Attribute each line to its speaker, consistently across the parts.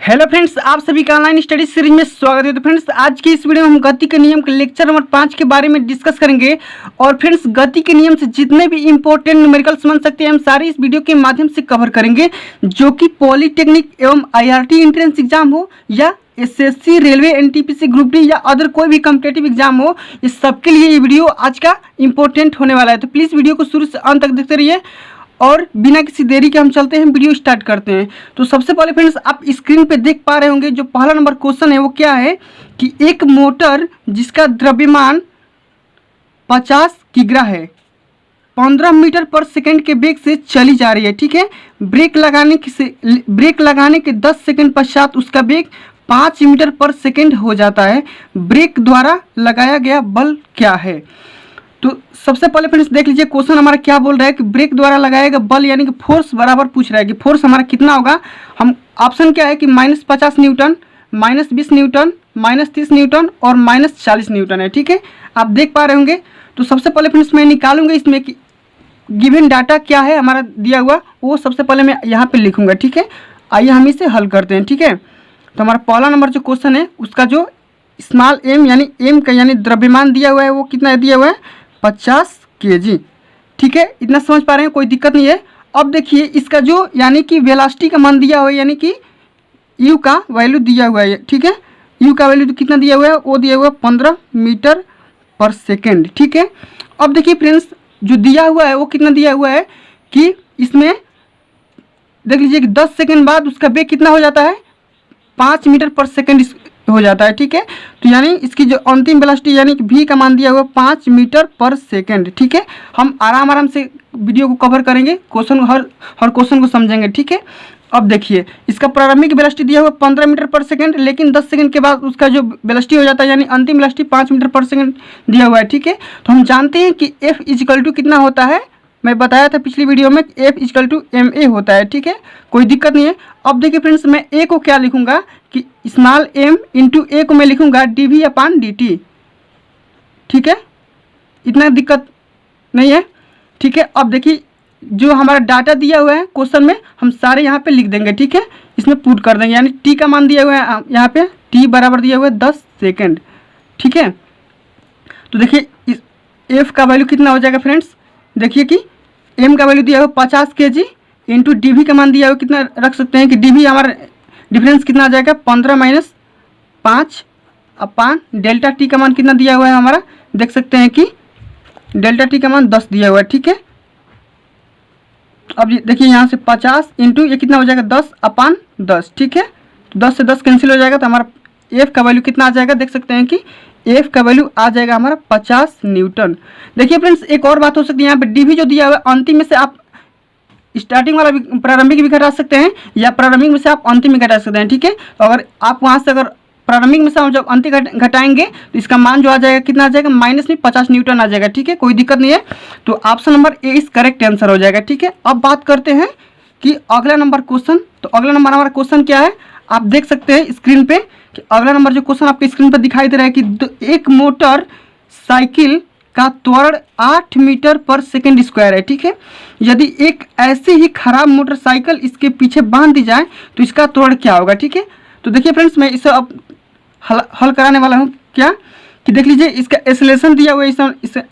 Speaker 1: Hello friends, आप सभी का ऑनलाइन स्टडी सीरीज में स्वागत है। तो फ्रेंड्स, आज की इस वीडियो में हम गति के नियम के लेक्चर नंबर 5 के बारे में डिस्कस करेंगे। और फ्रेंड्स, गति के नियम से जितने भी इंपॉर्टेंट न्यूमेरिकल्स बन सकते हैं हम सारे इस वीडियो के माध्यम से कवर करेंगे, जो कि पॉलिटेक्निक एवं आईआरटी एंट्रेंस एग्जाम हो या SSC, railway, NTPC, group D या अदर कोई भी कॉम्पिटेटिव एग्जाम हो, इस सबके लिए ये वीडियो आज का इंपॉर्टेंट होने वाला है। तो प्लीज़ वीडियो को शुरू से अंत तक देखते रहिए और बिना किसी देरी के हम चलते हैं, वीडियो स्टार्ट करते हैं। तो सबसे पहले फ्रेंड्स, आप स्क्रीन पे देख पा रहे होंगे जो पहला नंबर क्वेश्चन है वो क्या है कि एक मोटर जिसका द्रव्यमान 50 किग्रा है 15 मीटर पर सेकंड के वेग से चली जा रही है। ठीक है, ब्रेक लगाने के 10 सेकंड पश्चात उसका वेग 5 मीटर पर सेकंड हो जाता है। ब्रेक द्वारा लगाया गया बल क्या है? तो सबसे पहले फ्रेंड्स देख लीजिए क्वेश्चन हमारा क्या बोल रहा है कि ब्रेक द्वारा लगाया गया बल यानी कि फोर्स बराबर पूछ रहा है कि फोर्स हमारा कितना होगा। हम ऑप्शन क्या है कि -50 न्यूटन, -20 न्यूटन, -30 न्यूटन और -40 न्यूटन है। ठीक है, आप देख पा रहे होंगे। तो सबसे पहले फ्रेंड्स मैं निकालूंगा इसमें कि गिवन डाटा क्या है हमारा दिया हुआ, वो सबसे पहले मैं यहाँ पे लिखूंगा। ठीक है, आइए हम इसे हल करते हैं। ठीक है, तो हमारा पहला नंबर जो क्वेश्चन है उसका जो स्मॉल एम यानी एम का यानी द्रव्यमान दिया हुआ है वो कितना दिया हुआ है 50 kg। ठीक है, इतना समझ पा रहे हैं, कोई दिक्कत नहीं है। अब देखिए इसका जो यानी कि वेलोसिटी का मान दिया हुआ है यानी कि यू का वैल्यू दिया हुआ है। ठीक है, यू का वैल्यू तो कितना दिया हुआ है वो दिया हुआ है 15 मीटर पर सेकेंड। ठीक है, अब देखिए फ्रेंड्स जो दिया हुआ है वो कितना दिया हुआ है कि इसमें देख लीजिए कि 10 सेकेंड बाद उसका वेग कितना हो जाता है 5 मीटर पर सेकेंड हो जाता है। ठीक है, तो यानी इसकी जो अंतिम वेलोसिटी यानी कि v का मान दिया हुआ 5 मीटर पर सेकेंड। ठीक है, हम आराम से वीडियो को कवर करेंगे, क्वेश्चन हर क्वेश्चन को समझेंगे। ठीक है, अब देखिए इसका प्रारंभिक वेलोसिटी दिया हुआ 15 मीटर पर सेकेंड, लेकिन 10 सेकेंड के बाद उसका जो वेलोसिटी हो जाता है यानी अंतिम वेलोसिटी 5 मीटर पर सेकेंड दिया हुआ है। ठीक है, तो हम जानते हैं कि F इक्वल टू कितना होता है, मैं बताया था पिछली वीडियो में F इक्वल टू ma होता है। ठीक है, कोई दिक्कत नहीं है। अब देखिए फ्रेंड्स मैं a को क्या लिखूंगा कि स्मॉल m इंटू a को मैं लिखूंगा dv/dt। ठीक है, इतना दिक्कत नहीं है। ठीक है, अब देखिए जो हमारा डाटा दिया हुआ है क्वेश्चन में हम सारे यहाँ पे लिख देंगे। ठीक है, इसमें पुट कर देंगे यानी t का मान दिया हुआ है यहाँ पे t बराबर दिया हुआ है 10 सेकेंड। ठीक है, तो देखिए इस f का वैल्यू कितना हो जाएगा फ्रेंड्स, देखिए कि m का वैल्यू दिया हुआ 50 kg इंटू डी का मान दिया हुआ कितना रख सकते हैं कि डी हमारा डिफरेंस कितना आ जाएगा 15 - 5 अपान डेल्टा टी का मान कितना दिया हुआ है हमारा, देख सकते हैं कि डेल्टा टी का मान 10 दिया हुआ है। ठीक है, अब देखिए यहाँ से 50 इंटू ये कितना हो जाएगा 10 अपान 10। ठीक है, तो 10 से 10 कैंसिल हो जाएगा तो हमारा एफ का वैल्यू कितना आ जाएगा, देख सकते हैं कि एफ का वैल्यू आ जाएगा हमारा 50 न्यूटन। देखिए फ्रेंड्स एक और बात हो सकती है, यहाँ पे डीवी जो दिया हुआ है अंतिम में से आप स्टार्टिंग वाला भी प्रारंभिक भी घटा सकते हैं या प्रारंभिक में से आप अंतिम में घटा सकते हैं। ठीक है, तो अगर आप वहाँ से अगर प्रारंभिक में से हम जब अंतिम घटाएंगे तो इसका मान जो आ जाएगा कितना आ जाएगा -50 न्यूटन आ जाएगा। ठीक है, कोई दिक्कत नहीं है। तो ऑप्शन नंबर ए इस करेक्ट आंसर हो जाएगा। ठीक है, अब बात करते हैं कि अगला नंबर क्वेश्चन। तो अगला नंबर हमारा क्वेश्चन क्या है आप देख सकते हैं स्क्रीन पे कि अगला नंबर जो क्वेश्चन आपके स्क्रीन पर दिखाई दे रहा है कि एक मोटर साइकिल का त्वरण 8 मीटर पर सेकेंड स्क्वायर है। ठीक है, यदि एक ऐसी ही खराब मोटरसाइकिल इसके पीछे बांध दी जाए तो इसका त्वरण क्या होगा। ठीक है, तो देखिए फ्रेंड्स मैं इसे अब हल कराने वाला हूँ क्या कि देख लीजिए इसका एक्सेलरेशन दिया हुआ है,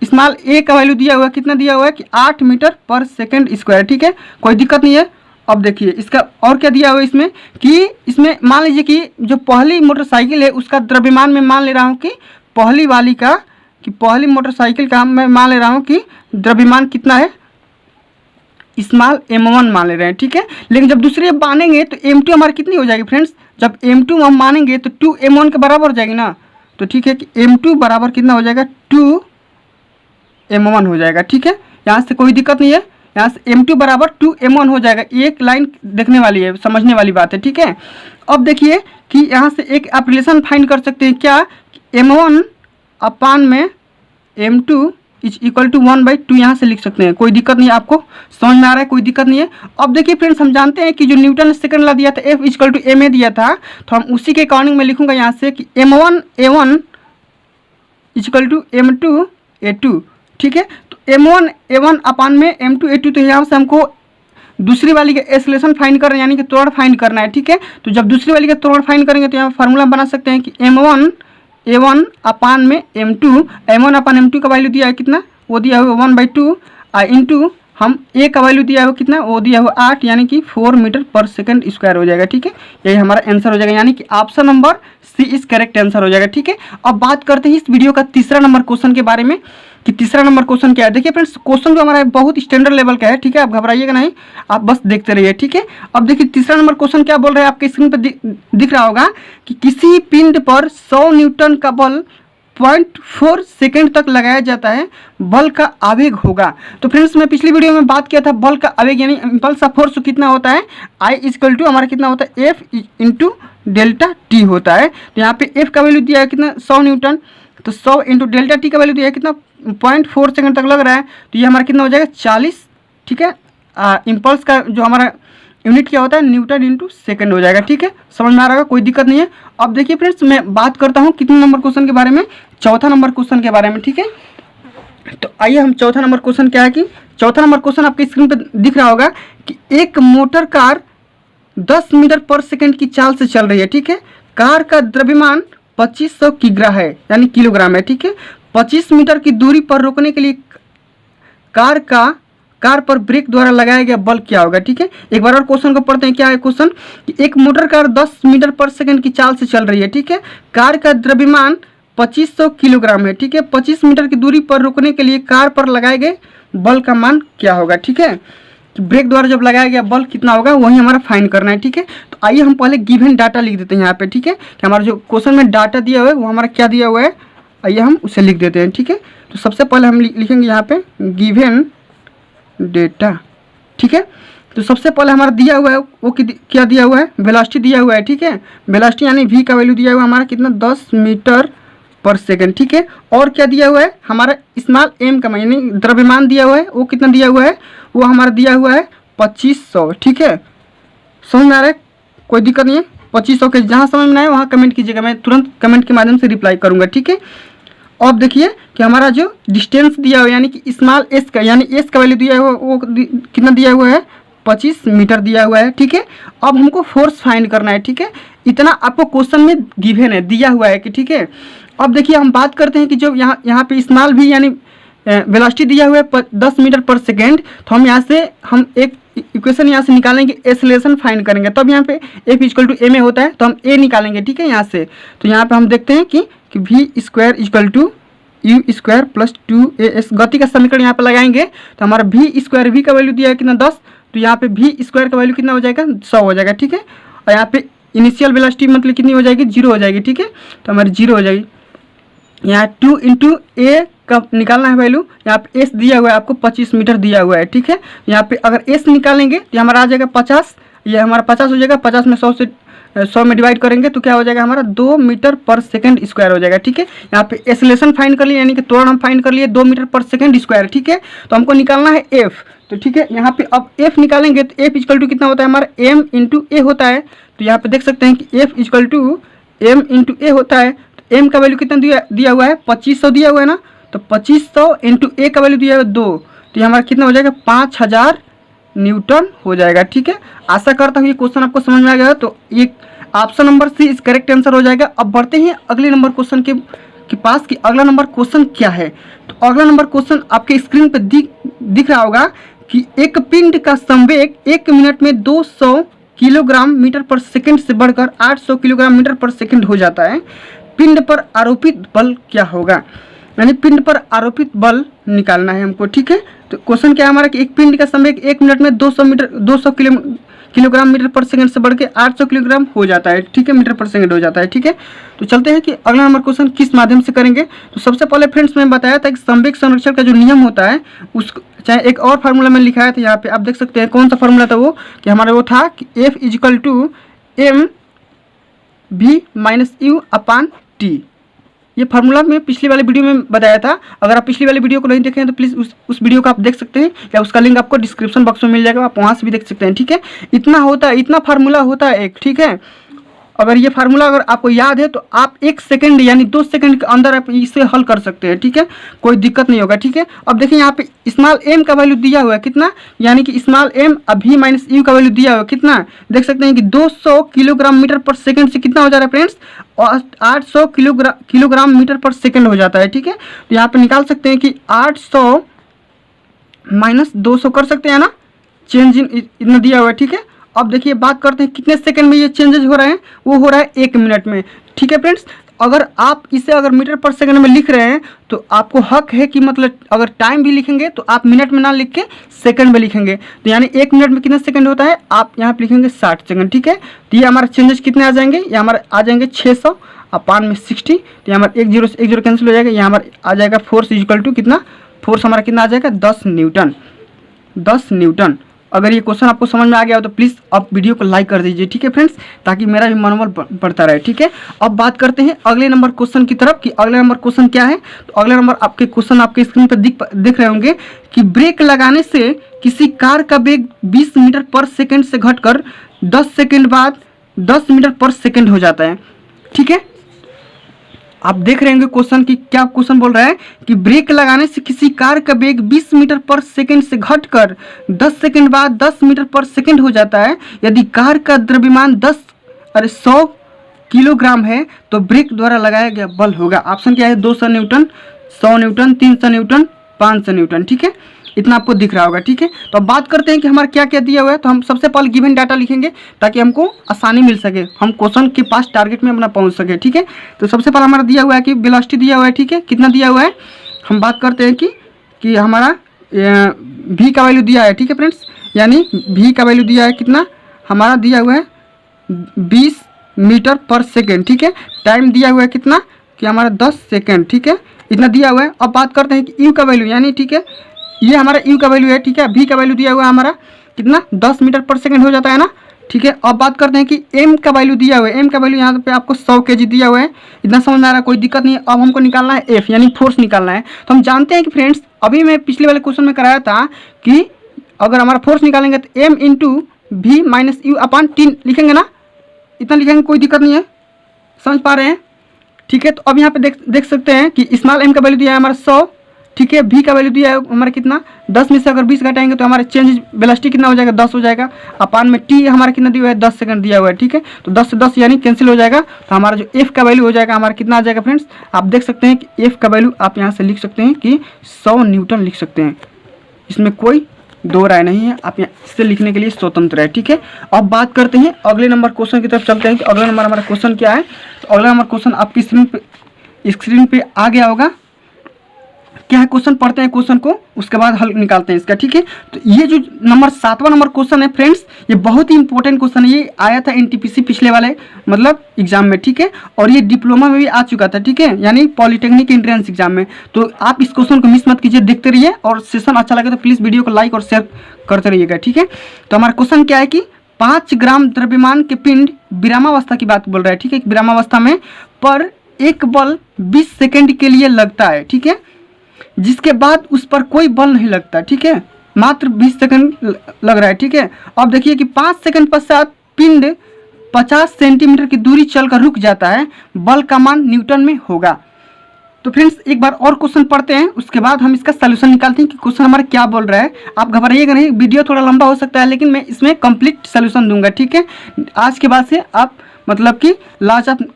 Speaker 1: स्मॉल a का वैल्यू दिया हुआ है कितना दिया हुआ है कि 8 मीटर पर सेकेंड स्क्वायर। ठीक है, कोई दिक्कत नहीं है। अब देखिए इसका और क्या दिया हुआ है इसमें कि इसमें मान लीजिए कि जो पहली मोटरसाइकिल है उसका द्रव्यमान में मान ले रहा हूँ कि पहली मोटरसाइकिल का मैं मान ले रहा हूँ कि द्रव्यमान कितना है स्मॉल m1 मान ले रहे हैं। ठीक है, लेकिन जब दूसरे मानेंगे तो m2 हमारी कितनी हो जाएगी फ्रेंड्स, जब m2 हम मानेंगे तो 2m1 के बराबर हो जाएगी ना। तो ठीक है कि m2 बराबर कितना हो जाएगा 2m1 हो जाएगा। ठीक है, यहाँ से कोई दिक्कत नहीं है, यहाँ से m2 बराबर 2m1 हो जाएगा। एक लाइन देखने वाली है, समझने वाली बात है। ठीक है, अब देखिए कि यहाँ से एक आप रिलेशन फाइंड कर सकते हैं क्या m1 अपान में m2 इज इक्वल टू 1/2 यहाँ से लिख सकते हैं। कोई दिक्कत नहीं है, आपको समझ में आ रहा है, कोई दिक्कत नहीं है। अब देखिए फ्रेंड्स हम जानते हैं कि जो न्यूटन सेकंड ला दिया था F इक्वल टू ma दिया था, तो हम उसी के अकॉर्डिंग में लिखूंगा यहाँ से कि m1 a1 equal to m2 a2। ठीक है, तो m1 a1 अपान में m2 a2, तो यहाँ से हमको दूसरी वाली का एक्सेलरेशन फाइंड करना है, यानी कि त्वरण फाइंड करना है, ठीक है। तो जब दूसरी वाली का त्वरण फाइंड करेंगे तो यहाँ फार्मूला बना सकते हैं कि m1 अपान में m2, m1 अपान m2 का वैल्यू दिया है कितना, वो दिया हुआ 1/2 इंटू हम ए का वैल्यू दिया हुआ कितना, वो दिया हुआ 8, यानी कि 4 मीटर पर सेकंड स्क्वायर हो जाएगा, ठीक है। यही हमारा आंसर हो जाएगा, यानी कि ऑप्शन नंबर सी इस करेक्ट आंसर हो जाएगा, ठीक है। अब बात करते हैं इस वीडियो का तीसरा नंबर क्वेश्चन के बारे में कि तीसरा नंबर क्वेश्चन क्या है। देखिए फ्रेंड्स, क्वेश्चन जो हमारा है बहुत स्टैंडर्ड लेवल का है, ठीक है, आप घबराइएगा नहीं, आप बस देखते रहिए, ठीक है। अब देखिए तीसरा नंबर क्वेश्चन क्या बोल रहे हैं, आपके स्क्रीन पर दिख रहा होगा कि किसी पिंड पर 100 न्यूटन का बल 0.4 सेकेंड तक लगाया जाता है, बल का आवेग होगा। तो फ्रेंड्स, मैं पिछली वीडियो में बात किया था बल का आवेग यानी इम्पल्स ऑफ फोर्स कितना होता है, I = हमारा कितना होता है, F × डेल्टा टी होता है। तो यहाँ पे F का वैल्यू दिया है कितना, 100 न्यूटन, तो 100 × डेल्टा टी का वैल्यू दिया है कितना, 0.4 सेकेंड तक लग रहा है, तो ये हमारा कितना हो जाएगा 40, ठीक है। इम्पल्स का जो हमारा यूनिट क्या होता है, न्यूटन × सेकेंड हो जाएगा, ठीक है। समझ में आ रहा होगा, कोई दिक्कत नहीं है। अब देखिए फ्रेंड्स, मैं बात करता हूँ कितने नंबर क्वेश्चन के बारे में, चौथा नंबर क्वेश्चन के बारे में, ठीक है। तो आइए हम चौथा नंबर क्वेश्चन क्या है कि चौथा नंबर क्वेश्चन आपके स्क्रीन पर दिख रहा होगा कि एक मोटर कार 10 मीटर पर सेकंड की चाल से चल रही है, ठीक है। कार का द्रव्यमान 2500 किग्रा है, यानी किलोग्राम है, ठीक है। 25 मीटर की दूरी पर रोकने के लिए कार पर ब्रेक द्वारा लगाया गया बल क्या होगा, ठीक है। एक बार और क्वेश्चन को पढ़ते हैं। क्या है क्वेश्चन कि एक मोटर कार 10 मीटर पर सेकंड की चाल से चल रही है, ठीक है। कार का द्रव्यमान 2500 किलोग्राम है, ठीक है। 25 मीटर की दूरी पर रोकने के लिए कार पर लगाए गए बल का मान क्या होगा, ठीक है। ब्रेक द्वारा जब लगाया गया बल कितना होगा, वही हमारा फाइंड करना है, ठीक है। तो आइए हम पहले गिवन डाटा लिख देते हैं यहाँ पे, ठीक है। कि हमारा जो क्वेश्चन में डाटा दिया हुआ है वो हमारा क्या दिया हुआ है, आइए हम उसे लिख देते हैं, ठीक है। तो सबसे पहले हम लिखेंगे यहाँ पे गिवन डेटा, ठीक है। तो सबसे पहले हमारा दिया हुआ है वो क्या दिया हुआ है, वेलोसिटी दिया हुआ है, ठीक है। वेलोसिटी यानी v का वैल्यू दिया हुआ है हमारा कितना, 10 मीटर पर सेकंड, ठीक है। और क्या दिया हुआ है, हमारा स्मॉल m का यानी द्रव्यमान दिया हुआ है, वो कितना दिया हुआ है, वो हमारा दिया हुआ है 2500, ठीक है। समझ में आ रहा है, कोई दिक्कत नहीं है। 2500 के जहाँ समझ में आए वहाँ कमेंट कीजिएगा, मैं तुरंत कमेंट के माध्यम से रिप्लाई करूँगा, ठीक है। अब देखिए कि हमारा जो डिस्टेंस दिया हुआ है यानी कि स्मॉल s का, यानी s का वैल्यू दिया हुआ है वो कितना दिया हुआ है, 25 मीटर दिया हुआ है, ठीक है। अब हमको फोर्स फाइंड करना है, ठीक है। इतना आपको क्वेश्चन में गिवन है, दिया हुआ है कि, ठीक है। अब देखिए हम बात करते हैं कि जो यहाँ पे स्मॉल v यानी वेलोसिटी दिया हुआ है 10 मीटर पर सेकेंड, तो हम यहाँ से हम एक इक्वेशन यहाँ से निकालेंगे, एक्सेलरेशन फाइंड करेंगे, तब यहाँ पे F = ma होता है, तो हम a निकालेंगे, ठीक है। यहाँ से तो यहाँ पे हम देखते हैं कि v² = u² + 2as, गति का समीकरण यहाँ पे लगाएंगे तो हमारा v² का वैल्यू दिया है कितना, 10, तो यहाँ पे v² का वैल्यू कितना हो जाएगा, 100 हो जाएगा, ठीक है। और यहाँ पे इनिशियल वेलोसिटी मतलब कितनी हो जाएगी, 0 हो जाएगी, ठीक है। तो हमारी 0 हो जाएगी। यहाँ 2 × a का निकालना है वैल्यू, यहाँ पे s दिया हुआ है आपको 25 मीटर दिया हुआ है, ठीक है। यहाँ पे अगर s निकालेंगे तो हमारा आ जाएगा 50, ये हमारा 50 हो जाएगा, 50 में 100 में डिवाइड करेंगे तो क्या हो जाएगा हमारा 2 मीटर पर सेकंड स्क्वायर हो जाएगा, ठीक है। यहाँ पे एक्सेलरेशन फाइंड कर लिए यानी कि त्वरण हम फाइंड कर लिए 2 मीटर पर सेकंड स्क्वायर, ठीक है। तो हमको निकालना है f, तो ठीक है। यहाँ पे अब f निकालेंगे तो f = कितना होता है हमारा, m × a होता है। तो यहाँ पे देख सकते हैं कि f = m × a होता है। तो m का वैल्यू कितना दिया हुआ है, 2500 दिया हुआ है ना, तो 2500 × a का वैल्यू दिया हुआ है 2, तो ये हमारा कितना हो जाएगा, 5000 न्यूटन हो जाएगा, ठीक है। आशा करता हूँ ये क्वेश्चन आपको समझ में आ गया, तो ये ऑप्शन नंबर सी इस करेक्ट आंसर हो जाएगा। अब बढ़ते हैं अगले नंबर क्वेश्चन के पास कि अगला नंबर क्वेश्चन क्या है। तो अगला नंबर क्वेश्चन आपके स्क्रीन पर दिख रहा होगा कि एक पिंड का संवेग 1 मिनट में 200 किलोग्राम मीटर पर सेकंड से बढ़कर 800 किलोग्राम मीटर पर सेकंड हो जाता है। पिंड पर आरोपित बल क्या होगा, यानी पिंड पर आरोपित बल निकालना है हमको, ठीक है। तो क्वेश्चन क्या है हमारा कि एक पिंड का संवेग 1 मिनट में 200 किलोग्राम मीटर पर सेकंड से बढ़ के 800 किलोग्राम हो जाता है, ठीक है, मीटर पर सेकंड हो जाता है, ठीक है। तो चलते हैं कि अगला नंबर क्वेश्चन किस माध्यम से करेंगे। तो सबसे पहले फ्रेंड्स मैं बताया था कि संवेग संरक्षण का जो नियम होता है उसको चाहे एक और फार्मूला में लिखा है, तो यहाँ पे आप देख सकते हैं कौन सा फार्मूला था वो, कि हमारा वो था कि F = mv - u/t। ये फार्मूला मैं पिछली वाली वीडियो में बताया था। अगर आप पिछली वाली वीडियो को नहीं देखे हैं तो प्लीज़ उस वीडियो को आप देख सकते हैं, या उसका लिंक आपको डिस्क्रिप्शन बॉक्स में मिल जाएगा, आप वहाँ से भी देख सकते हैं, ठीक है। इतना फार्मूला होता है एक, ठीक है। अगर ये फार्मूला अगर आपको याद है तो आप 1 सेकंड यानी 2 सेकंड के अंदर आप इसे हल कर सकते हैं, ठीक है, कोई दिक्कत नहीं होगा, ठीक है। अब देखिए यहाँ पे स्मॉल एम का वैल्यू दिया हुआ है कितना, यानी कि स्मॉल एम अभी माइनस यू का वैल्यू दिया हुआ है कितना, देख सकते हैं कि 200 किलोग्राम मीटर पर सेकंड से कितना हो जा रहा है फ्रेंड्स, 800 किलोग्राम मीटर पर सेकंड हो जाता है, ठीक है। तो यहाँ पे निकाल सकते हैं कि 800 माइनस 200 कर सकते हैं ना, चेंज इन इतना दिया हुआ है, ठीक है। अब देखिए बात करते हैं कितने सेकंड में ये चेंजेस हो रहे हैं, वो हो रहा है 1 मिनट में, ठीक है फ्रेंड्स। अगर आप इसे अगर मीटर पर सेकंड में लिख रहे हैं तो आपको हक है कि मतलब अगर टाइम भी लिखेंगे तो आप मिनट में ना लिख के सेकंड में लिखेंगे, तो यानी 1 मिनट में कितने सेकंड होता है, आप यहाँ पे लिखेंगे 60 सेकंड, ठीक है। तो ये हमारे चेंजेस कितने आ जाएंगे, ये हमारे आ जाएंगे 600 अपान में 60, तो ये हमारे 1 0 से 1 0 कैंसिल हो जाएगा, ये हमारे आ जाएगा फोर्स इक्वल टू कितना, फोर्स हमारा कितना आ जाएगा 10 न्यूटन, 10 न्यूटन। अगर ये क्वेश्चन आपको समझ में आ गया हो तो प्लीज़ आप वीडियो को लाइक कर दीजिए, ठीक है फ्रेंड्स, ताकि मेरा भी मनोबल बढ़ता रहे, ठीक है। अब बात करते हैं अगले नंबर क्वेश्चन की तरफ कि अगले नंबर क्वेश्चन क्या है। तो अगले नंबर आपके क्वेश्चन आपके स्क्रीन पर दिख रहे होंगे कि ब्रेक लगाने से किसी कार का वेग 20 मीटर पर सेकेंड से घटकर 10 सेकेंड बाद 10 मीटर पर सेकेंड हो जाता है, ठीक है। आप देख रहे होंगे क्वेश्चन की क्या क्वेश्चन बोल रहा है कि ब्रेक लगाने से किसी कार का वेग 20 मीटर पर सेकंड से घटकर 10 सेकंड बाद 10 मीटर पर सेकंड हो जाता है। यदि कार का द्रव्यमान 100 किलोग्राम है तो ब्रेक द्वारा लगाया गया बल होगा। ऑप्शन क्या है, 200 न्यूटन, 100 न्यूटन, 300 न्यूटन, 500 न्यूटन, ठीक है। इतना आपको दिख रहा होगा, ठीक है। तो अब बात करते हैं कि हमारा क्या क्या दिया हुआ है। तो हम सबसे पहले गिवन डाटा लिखेंगे ताकि हमको आसानी मिल सके, हम क्वेश्चन के पास टारगेट में अपना पहुंच सके, ठीक है। तो सबसे पहले हमारा दिया हुआ है कि वेलोसिटी दिया हुआ है, ठीक है, कितना दिया हुआ है। हम बात करते हैं कि हमारा v का वैल्यू दिया है, ठीक है फ्रेंड्स, यानी v का वैल्यू दिया है कितना, हमारा दिया हुआ है 20 मीटर पर सेकेंड, ठीक है। टाइम दिया हुआ है कितना कि हमारा 10 सेकेंड, ठीक है, इतना दिया हुआ है। अब बात करते हैं कि u का वैल्यू, यानी ठीक है ये हमारा u का वैल्यू है, ठीक है। v का वैल्यू दिया हुआ है हमारा कितना 10 मीटर पर सेकंड हो जाता है ना, ठीक है। अब बात करते हैं कि m का वैल्यू दिया हुआ है, m का वैल्यू यहाँ पे आपको 100 kg दिया हुआ है, इतना समझ में आ रहा है, कोई दिक्कत नहीं है। अब हमको निकालना है f यानी फोर्स निकालना है। तो हम जानते हैं कि फ्रेंड्स अभी मैं पिछले वाले क्वेश्चन में कराया था कि अगर हमारा फोर्स निकालेंगे तो m into v minus you upon T लिखेंगे ना, इतना लिखेंगे, कोई दिक्कत नहीं है, समझ पा रहे हैं, ठीक है। तो अब यहाँ पे देख सकते हैं कि स्मॉल m का वैल्यू दिया है हमारा 100, ठीक है। v का वैल्यू दिया है हमारा कितना 10 में से अगर 20 घटाएंगे तो हमारा चेंज वेलोसिटी कितना हो जाएगा 10 हो जाएगा, अपान में t हमारा कितना दिया हुआ है 10 सेकंड दिया हुआ है, ठीक है। तो 10 से 10 यानी कैंसिल हो जाएगा, तो हमारा जो f का वैल्यू हो जाएगा हमारा कितना आ जाएगा फ्रेंड्स, आप देख सकते हैं कि f का वैल्यू आप यहाँ से लिख सकते हैं कि 100 न्यूटन लिख सकते हैं, इसमें कोई दो राय नहीं है, आप यहाँ इससे लिखने के लिए स्वतंत्र है, ठीक है। अब बात करते हैं अगले नंबर क्वेश्चन की तरफ चलते हैं कि अगला नंबर हमारा क्वेश्चन क्या है। तो अगला नंबर क्वेश्चन आपकी स्क्रीन पे आ गया होगा, क्या है क्वेश्चन, पढ़ते हैं क्वेश्चन को, उसके बाद हल निकालते हैं इसका, ठीक है। तो ये जो नंबर 7वां नंबर क्वेश्चन है फ्रेंड्स, ये बहुत ही इंपॉर्टेंट क्वेश्चन है, ये आया था एनटीपीसी पिछले वाले मतलब एग्जाम में, ठीक है, और ये डिप्लोमा में भी आ चुका था, ठीक है, यानी पॉलिटेक्निक एंट्रेंस एग्जाम में। तो आप इस क्वेश्चन को मिस मत कीजिए, देखते रहिए, और सेशन अच्छा लगे तो प्लीज़ वीडियो को लाइक और शेयर करते रहिएगा, ठीक है। तो हमारा क्वेश्चन क्या है कि 5 ग्राम द्रव्यमान के पिंड विरामावस्था की बात बोल रहा है, ठीक है, विरामावस्था में पर एक बल 20 सेकेंड के लिए लगता है, ठीक है, जिसके बाद उस पर कोई बल नहीं लगता, ठीक है, मात्र 20 सेकंड लग रहा है, ठीक है। अब देखिए कि 5 सेकंड पश्चात पिंड 50 सेंटीमीटर की दूरी चलकर रुक जाता है, बल का मान न्यूटन में होगा। तो फ्रेंड्स एक बार और क्वेश्चन पढ़ते हैं, उसके बाद हम इसका सलूशन निकालते हैं कि क्वेश्चन हमारा क्या बोल रहा है। आप घबराइएगा नहीं, वीडियो थोड़ा लंबा हो सकता है लेकिन मैं इसमें कंप्लीट सलूशन दूंगा, ठीक है। आज के बाद से आप मतलब कि लास्ट ऑफ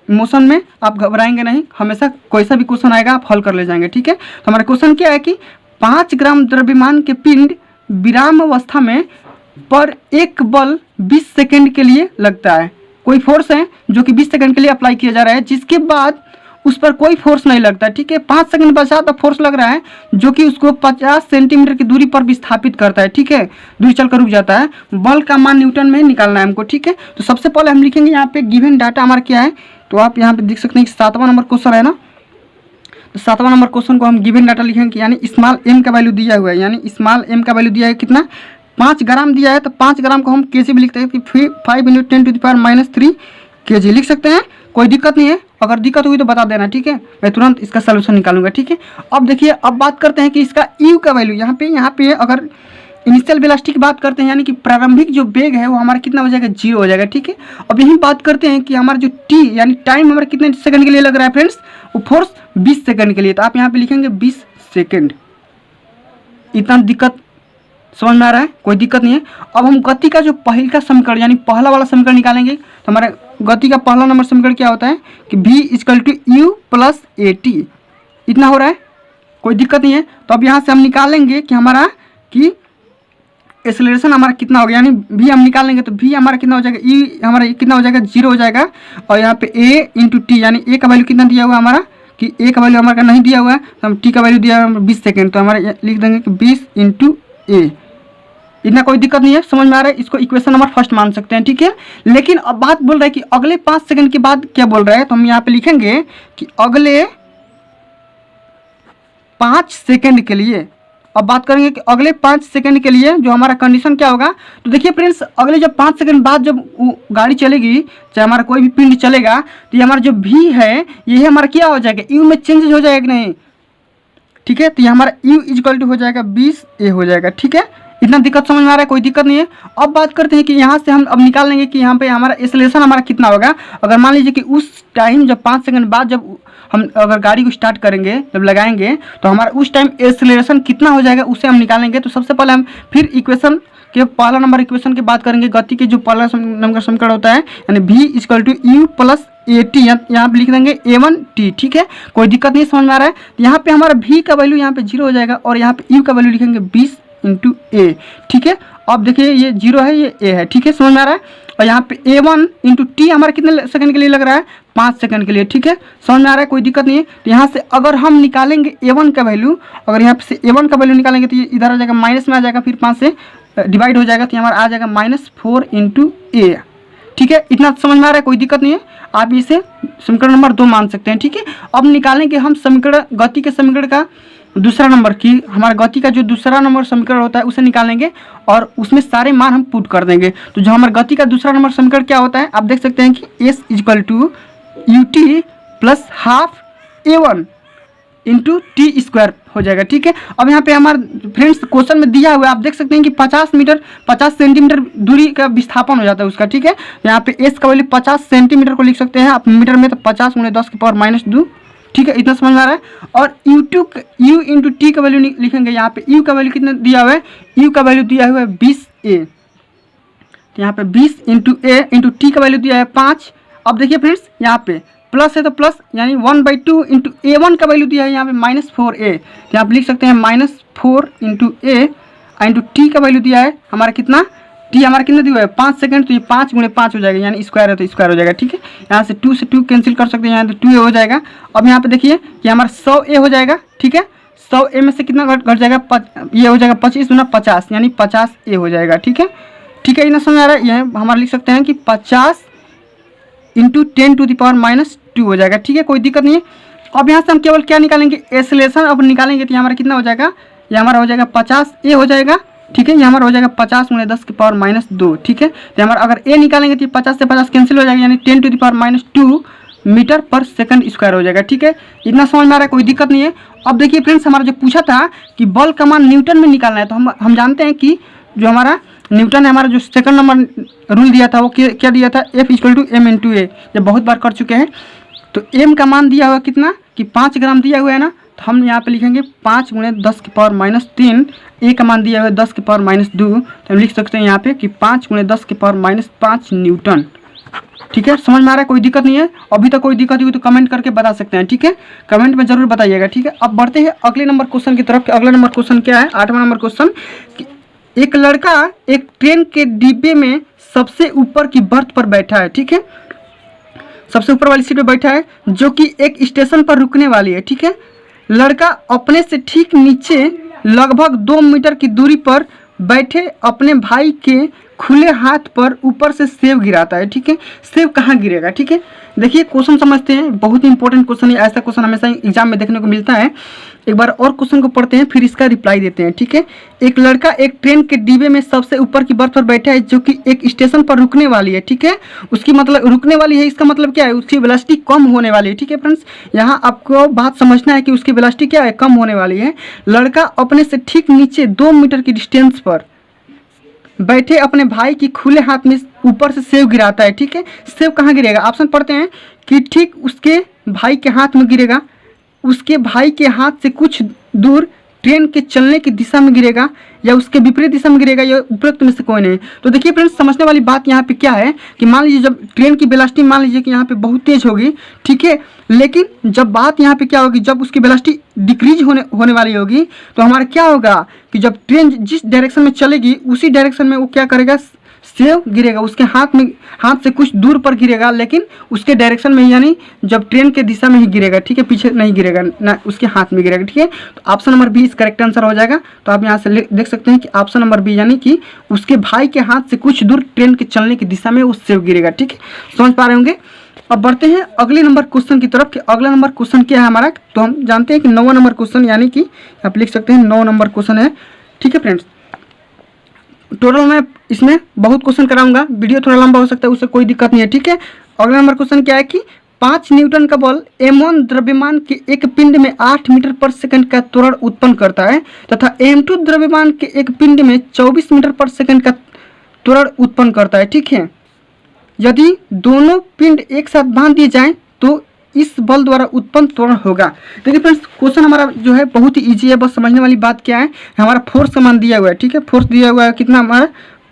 Speaker 1: मोशन में आप घबराएंगे नहीं, हमेशा कोई सा भी क्वेश्चन आएगा आप हल कर ले जाएंगे, ठीक है। तो हमारा क्वेश्चन क्या है कि 5 ग्राम द्रव्यमान के पिंड विराम अवस्था में पर एक बल 20 सेकंड के लिए लगता है, कोई फोर्स है जो कि 20 सेकंड के लिए अप्लाई किया जा रहा है, जिसके बाद उस पर कोई फोर्स नहीं लगता, ठीक है। 5 सेकंड पश्चात अब फोर्स लग रहा है जो कि उसको 50 सेंटीमीटर की दूरी पर विस्थापित करता है, ठीक है, दूरी चलकर रुक जाता है, बल का मान न्यूटन में निकालना है हमको, ठीक है। तो सबसे पहले हम लिखेंगे यहाँ पे गिवन डाटा हमारा क्या है, तो आप यहाँ पे देख सकते हैं कि 7वां नंबर क्वेश्चन है ना, तो 7वां नंबर क्वेश्चन को हम गिवन डाटा लिखेंगे, यानी स्मॉल m का वैल्यू दिया हुआ है, यानी स्मॉल m का वैल्यू दिया है कितना 5 ग्राम दिया है, तो 5 ग्राम को हम केजी भी लिखते हैं कि 5 × 10⁻³ kg लिख सकते हैं, कोई दिक्कत नहीं है, अगर दिक्कत हुई तो बता देना, ठीक है, मैं तुरंत इसका सलूशन निकालूंगा, ठीक है। अब देखिए अब बात करते हैं कि इसका u का वैल्यू यहाँ पे अगर इनिशियल वेलोसिटी की बात करते हैं, यानी कि प्रारंभिक जो वेग है वो हमारा कितना हो जाएगा, 0 हो जाएगा। ठीक है, अब यही बात करते हैं कि हमारा जो टी यानी टाइम हमारा कितने सेकंड के लिए लग रहा है फ्रेंड्स, वो फोर्स 20 सेकंड के लिए। तो आप यहाँ पे लिखेंगे 20 सेकंड। इतना दिक्कत समझ में आ रहा है, कोई दिक्कत नहीं है। अब हम गति का जो पहले का समीकरण यानी पहला वाला समीकरण निकालेंगे। तो हमारा गति का पहला नंबर समीकरण क्या होता है कि v = u + at। इतना हो रहा है, कोई दिक्कत नहीं है। तो अब यहाँ से हम निकालेंगे कि हमारा कि एक्सेलरेशन हमारा कितना हो गया, यानी v हम निकालेंगे तो v हमारा कितना हो जाएगा, e हमारा कितना हो जाएगा, 0 हो जाएगा। और यहाँ पे a × t यानी a का वैल्यू कितना दिया हुआ है हमारा कि a का वैल्यू हमारा नहीं दिया हुआ है, तो हम t का वैल्यू दिया हुआ है 20 सेकेंड। तो हमारे लिख देंगे कि 20 × a। इतना कोई दिक्कत नहीं है, समझ में आ रहा है। इसको इक्वेशन नंबर फर्स्ट मान सकते हैं। ठीक है, लेकिन अब बात बोल रहा है कि अगले 5 सेकंड के बाद क्या बोल रहा है, तो हम यहाँ पे लिखेंगे कि अगले 5 सेकंड के लिए। अब बात करेंगे कि अगले 5 सेकंड के लिए जो हमारा कंडीशन क्या होगा। तो देखिए फ्रेंड्स, अगले जब 5 सेकंड बाद जब गाड़ी चलेगी, चाहे हमारा कोई भी पिंड चलेगा, तो ये हमारा जो v है ये हमारा क्या हो जाएगा, u में चेंज हो जाएगा कि नहीं। ठीक है, तो ये हमारा u = हो जाएगा 20a हो जाएगा। ठीक है, इतना दिक्कत समझ में आ रहा है, कोई दिक्कत नहीं है। अब बात करते हैं कि यहाँ से हम अब निकाल लेंगे कि यहाँ पे हमारा एक्सेलरेशन हमारा कितना होगा। अगर मान लीजिए कि उस टाइम जब 5 सेकंड बाद जब हम अगर गाड़ी को स्टार्ट करेंगे, जब लगाएंगे, तो हमारा उस टाइम एक्सेलरेशन कितना हो जाएगा उसे हम निकालेंगे। तो सबसे पहले हम फिर इक्वेशन के पहला नंबर इक्वेशन की बात करेंगे। गति के जो पहला नंबर समीकरण होता है यानी v = u + at, यहाँ पे लिख देंगे a1t। ठीक है, कोई दिक्कत नहीं, समझ में आ रहा है। यहाँ पे हमारा v का वैल्यू यहाँ पे 0 हो जाएगा और यहाँ पे u का वैल्यू लिखेंगे 20 × a। ठीक है, अब देखिए ये 0 है, ये a है। ठीक है, समझ में आ रहा है। और यहाँ पे a1 × t हमारा कितने सेकंड के लिए लग रहा है, 5 सेकंड के लिए। ठीक है, समझ में आ रहा है, कोई दिक्कत नहीं है। तो यहाँ से अगर हम निकालेंगे a1 का वैल्यू, अगर यहाँ से a1 का वैल्यू निकालेंगे तो ये इधर आ जाएगा, माइनस में आ जाएगा, फिर 5 से डिवाइड हो जाएगा, तो हमारा आ जाएगा -4 × a। ठीक है, इतना समझ में आ रहा है, कोई दिक्कत नहीं है। आप इसे समीकरण नंबर 2 मान सकते हैं। ठीक है, अब निकालेंगे हम समीकरण गति के समीकरण का दूसरा नंबर की, हमारा गति का जो दूसरा नंबर समीकरण होता है उसे निकालेंगे और उसमें सारे मान हम पुट कर देंगे। तो जो हमारा गति का दूसरा नंबर समीकरण क्या होता है, आप देख सकते हैं कि s = ut + ½ a1 × t² हो जाएगा। ठीक है, अब यहाँ पे हमारे फ्रेंड्स क्वेश्चन में दिया हुआ है, आप देख सकते हैं कि 50 सेंटीमीटर दूरी का विस्थापन हो जाता है उसका। ठीक है, यहाँ पे s का वैल्यू 50 सेंटीमीटर को लिख सकते हैं आप मीटर में, तो 50 × 10⁻²। ठीक है, इतना समझ में आ रहा है। और u × t का वैल्यू लिखेंगे। यहाँ पे u का वैल्यू कितना दिया हुआ है, u का वैल्यू दिया हुआ है 20a। तो यहाँ पे 20 × a × t का वैल्यू दिया है 5। अब देखिए फ्रेंड्स, यहाँ पे प्लस है तो प्लस यानी 1/2 × a1 का वैल्यू दिया है यहाँ पे -4a। तो यहाँ पे लिख सकते हैं -4 × a × t का वैल्यू दिया है हमारा कितना, t हमारा कितना दिया है 5 सेकंड, तो ये 5 × 5 हो जाएगा, यानी स्क्वायर है तो स्क्वायर हो जाएगा। ठीक है, यहाँ से 2 से 2 कैंसिल कर सकते हैं, यहाँ तो 2a हो जाएगा। अब यहाँ पे देखिए कि हमारा 100a हो जाएगा। ठीक है, 100a में से कितना घट जाएगा, ये हो जाएगा 25 × 50 यानी 50a हो जाएगा। ठीक है, ठीक है, इतना समझ आ रहा है। यह हमारा लिख सकते हैं कि 50 × 10⁻² हो जाएगा। ठीक है, कोई दिक्कत नहीं है। अब यहाँ से हम केवल क्या निकालेंगे, एक्सेलरेशन अब निकालेंगे। तो हमारा कितना हो जाएगा, ये हमारा हो जाएगा 50a हो जाएगा। ठीक है, ये हमारा हो जाएगा 50 × 10⁻²। ठीक है, तो हमारा अगर a निकालेंगे तो 50 से 50 कैंसिल हो जाएगा, यानी 10⁻² मीटर/सेकंड² हो जाएगा। ठीक है, इतना समझ में आ रहा है, कोई दिक्कत नहीं है। अब देखिए फ्रेंड्स, हमारा जो पूछा था कि बल का मान न्यूटन में निकालना है, तो हम जानते हैं कि जो हमारा न्यूटन ने हमारा जो सेकंड नंबर रूल दिया था वो क्या दिया था, F = m × a। जब बहुत बार कर चुके हैं, तो m का मान दिया हुआ कितना कि 5 ग्राम दिया हुआ है ना, तो हम यहाँ पे लिखेंगे 5 × 10⁻³ a का मान दिया हुआ है 10⁻²। तो हम लिख सकते हैं यहाँ पे कि 5 × 10⁻5 न्यूटन। ठीक है, समझ में आ रहा है, कोई दिक्कत नहीं है। अभी तक कोई दिक्कत हुई तो कमेंट करके बता सकते हैं। ठीक है, कमेंट में जरूर बताइएगा। ठीक है, अब बढ़ते हैं अगले नंबर क्वेश्चन की तरफ। अगला नंबर क्वेश्चन क्या है, 8वां नंबर क्वेश्चन। एक लड़का एक ट्रेन के डिब्बे में सबसे ऊपर की बर्थ पर बैठा है। ठीक है, सबसे ऊपर वाली सीट पे बैठा है, जो कि एक स्टेशन पर रुकने वाली है। ठीक है, लड़का अपने से ठीक नीचे लगभग 2 मीटर की दूरी पर बैठे अपने भाई के खुले हाथ पर ऊपर से सेब गिराता है। ठीक है, सेब कहाँ गिरेगा। ठीक है, देखिए क्वेश्चन समझते हैं, बहुत ही इंपॉर्टेंट क्वेश्चन है। ऐसा क्वेश्चन हमेशा एग्जाम में देखने को मिलता है। एक बार और क्वेश्चन को पढ़ते हैं, फिर इसका रिप्लाई देते हैं। ठीक है, एक लड़का एक ट्रेन के डिब्बे में सबसे ऊपर की बर्थ पर बैठा है, जो कि एक स्टेशन पर रुकने वाली है। ठीक है, उसकी मतलब रुकने वाली है, इसका मतलब क्या है, उसकी वेलोसिटी कम होने वाली है। ठीक है फ्रेंड्स, यहाँ आपको बात समझना है कि उसकी वेलोसिटी क्या है, कम होने वाली है। लड़का अपने से ठीक नीचे 2 मीटर की डिस्टेंस पर बैठे अपने भाई की खुले हाथ में ऊपर से सेव गिराता है। ठीक है, सेव कहाँ गिरेगा? ऑप्शन पढ़ते हैं कि ठीक उसके भाई के हाथ में गिरेगा, उसके भाई के हाथ से कुछ दूर ट्रेन के चलने की दिशा में गिरेगा, या उसके विपरीत दिशा में गिरेगा, या उपरोक्त में से कोई नहीं। तो देखिए फ्रेंड्स, समझने वाली बात यहाँ पे क्या है कि मान लीजिए जब ट्रेन की वेलोसिटी मान लीजिए कि यहाँ पे बहुत तेज होगी, ठीक है, लेकिन जब बात यहाँ पे क्या होगी, जब उसकी वेलोसिटी डिक्रीज होने वाली होगी, तो हमारा क्या होगा कि जब ट्रेन जिस डायरेक्शन में चलेगी उसी डायरेक्शन में वो क्या करेगा, सेव गिरेगा, उसके हाथ से कुछ दूर पर गिरेगा, लेकिन उसके डायरेक्शन में, यानी जब ट्रेन के दिशा में ही गिरेगा। ठीक है, पीछे नहीं गिरेगा ना, उसके हाथ में गिरेगा। ठीक है, तो ऑप्शन नंबर बी इस करेक्ट आंसर हो जाएगा। तो आप यहाँ से देख सकते हैं कि ऑप्शन नंबर बी, यानी कि उसके भाई के हाथ से कुछ दूर ट्रेन के चलने की दिशा में वो सेव गिरेगा। ठीक है, समझ पा रहे होंगे। अब बढ़ते हैं अगले नंबर क्वेश्चन की तरफ कि अगला नंबर क्वेश्चन क्या है हमारा। तो हम जानते हैं कि 9वां नंबर क्वेश्चन, यानी कि आप लिख सकते हैं 9 नंबर क्वेश्चन है। ठीक है फ्रेंड्स, टोटल मैं इसमें बहुत क्वेश्चन कराऊंगा, वीडियो थोड़ा लंबा हो सकता है, उससे कोई दिक्कत नहीं है। ठीक है, अगला नंबर क्वेश्चन क्या है कि 5 न्यूटन का बल m1 द्रव्यमान के एक पिंड में 8 मीटर पर सेकंड का त्वरण उत्पन्न करता है तथा m2 द्रव्यमान के एक पिंड में 24 मीटर पर सेकंड का त्वरण उत्पन्न करता है। ठीक है, यदि दोनों पिंड एक साथ बांध दिए जाएं तो इस बल द्वारा उत्पन्न त्वरण होगा। देखिए फ्रेंड्स, क्वेश्चन हमारा जो है बहुत ही ईजी है, बस समझने वाली बात क्या है, हमारा फोर्स का मान दिया हुआ है। ठीक है, फोर्स दिया हुआ है कितना, हमारा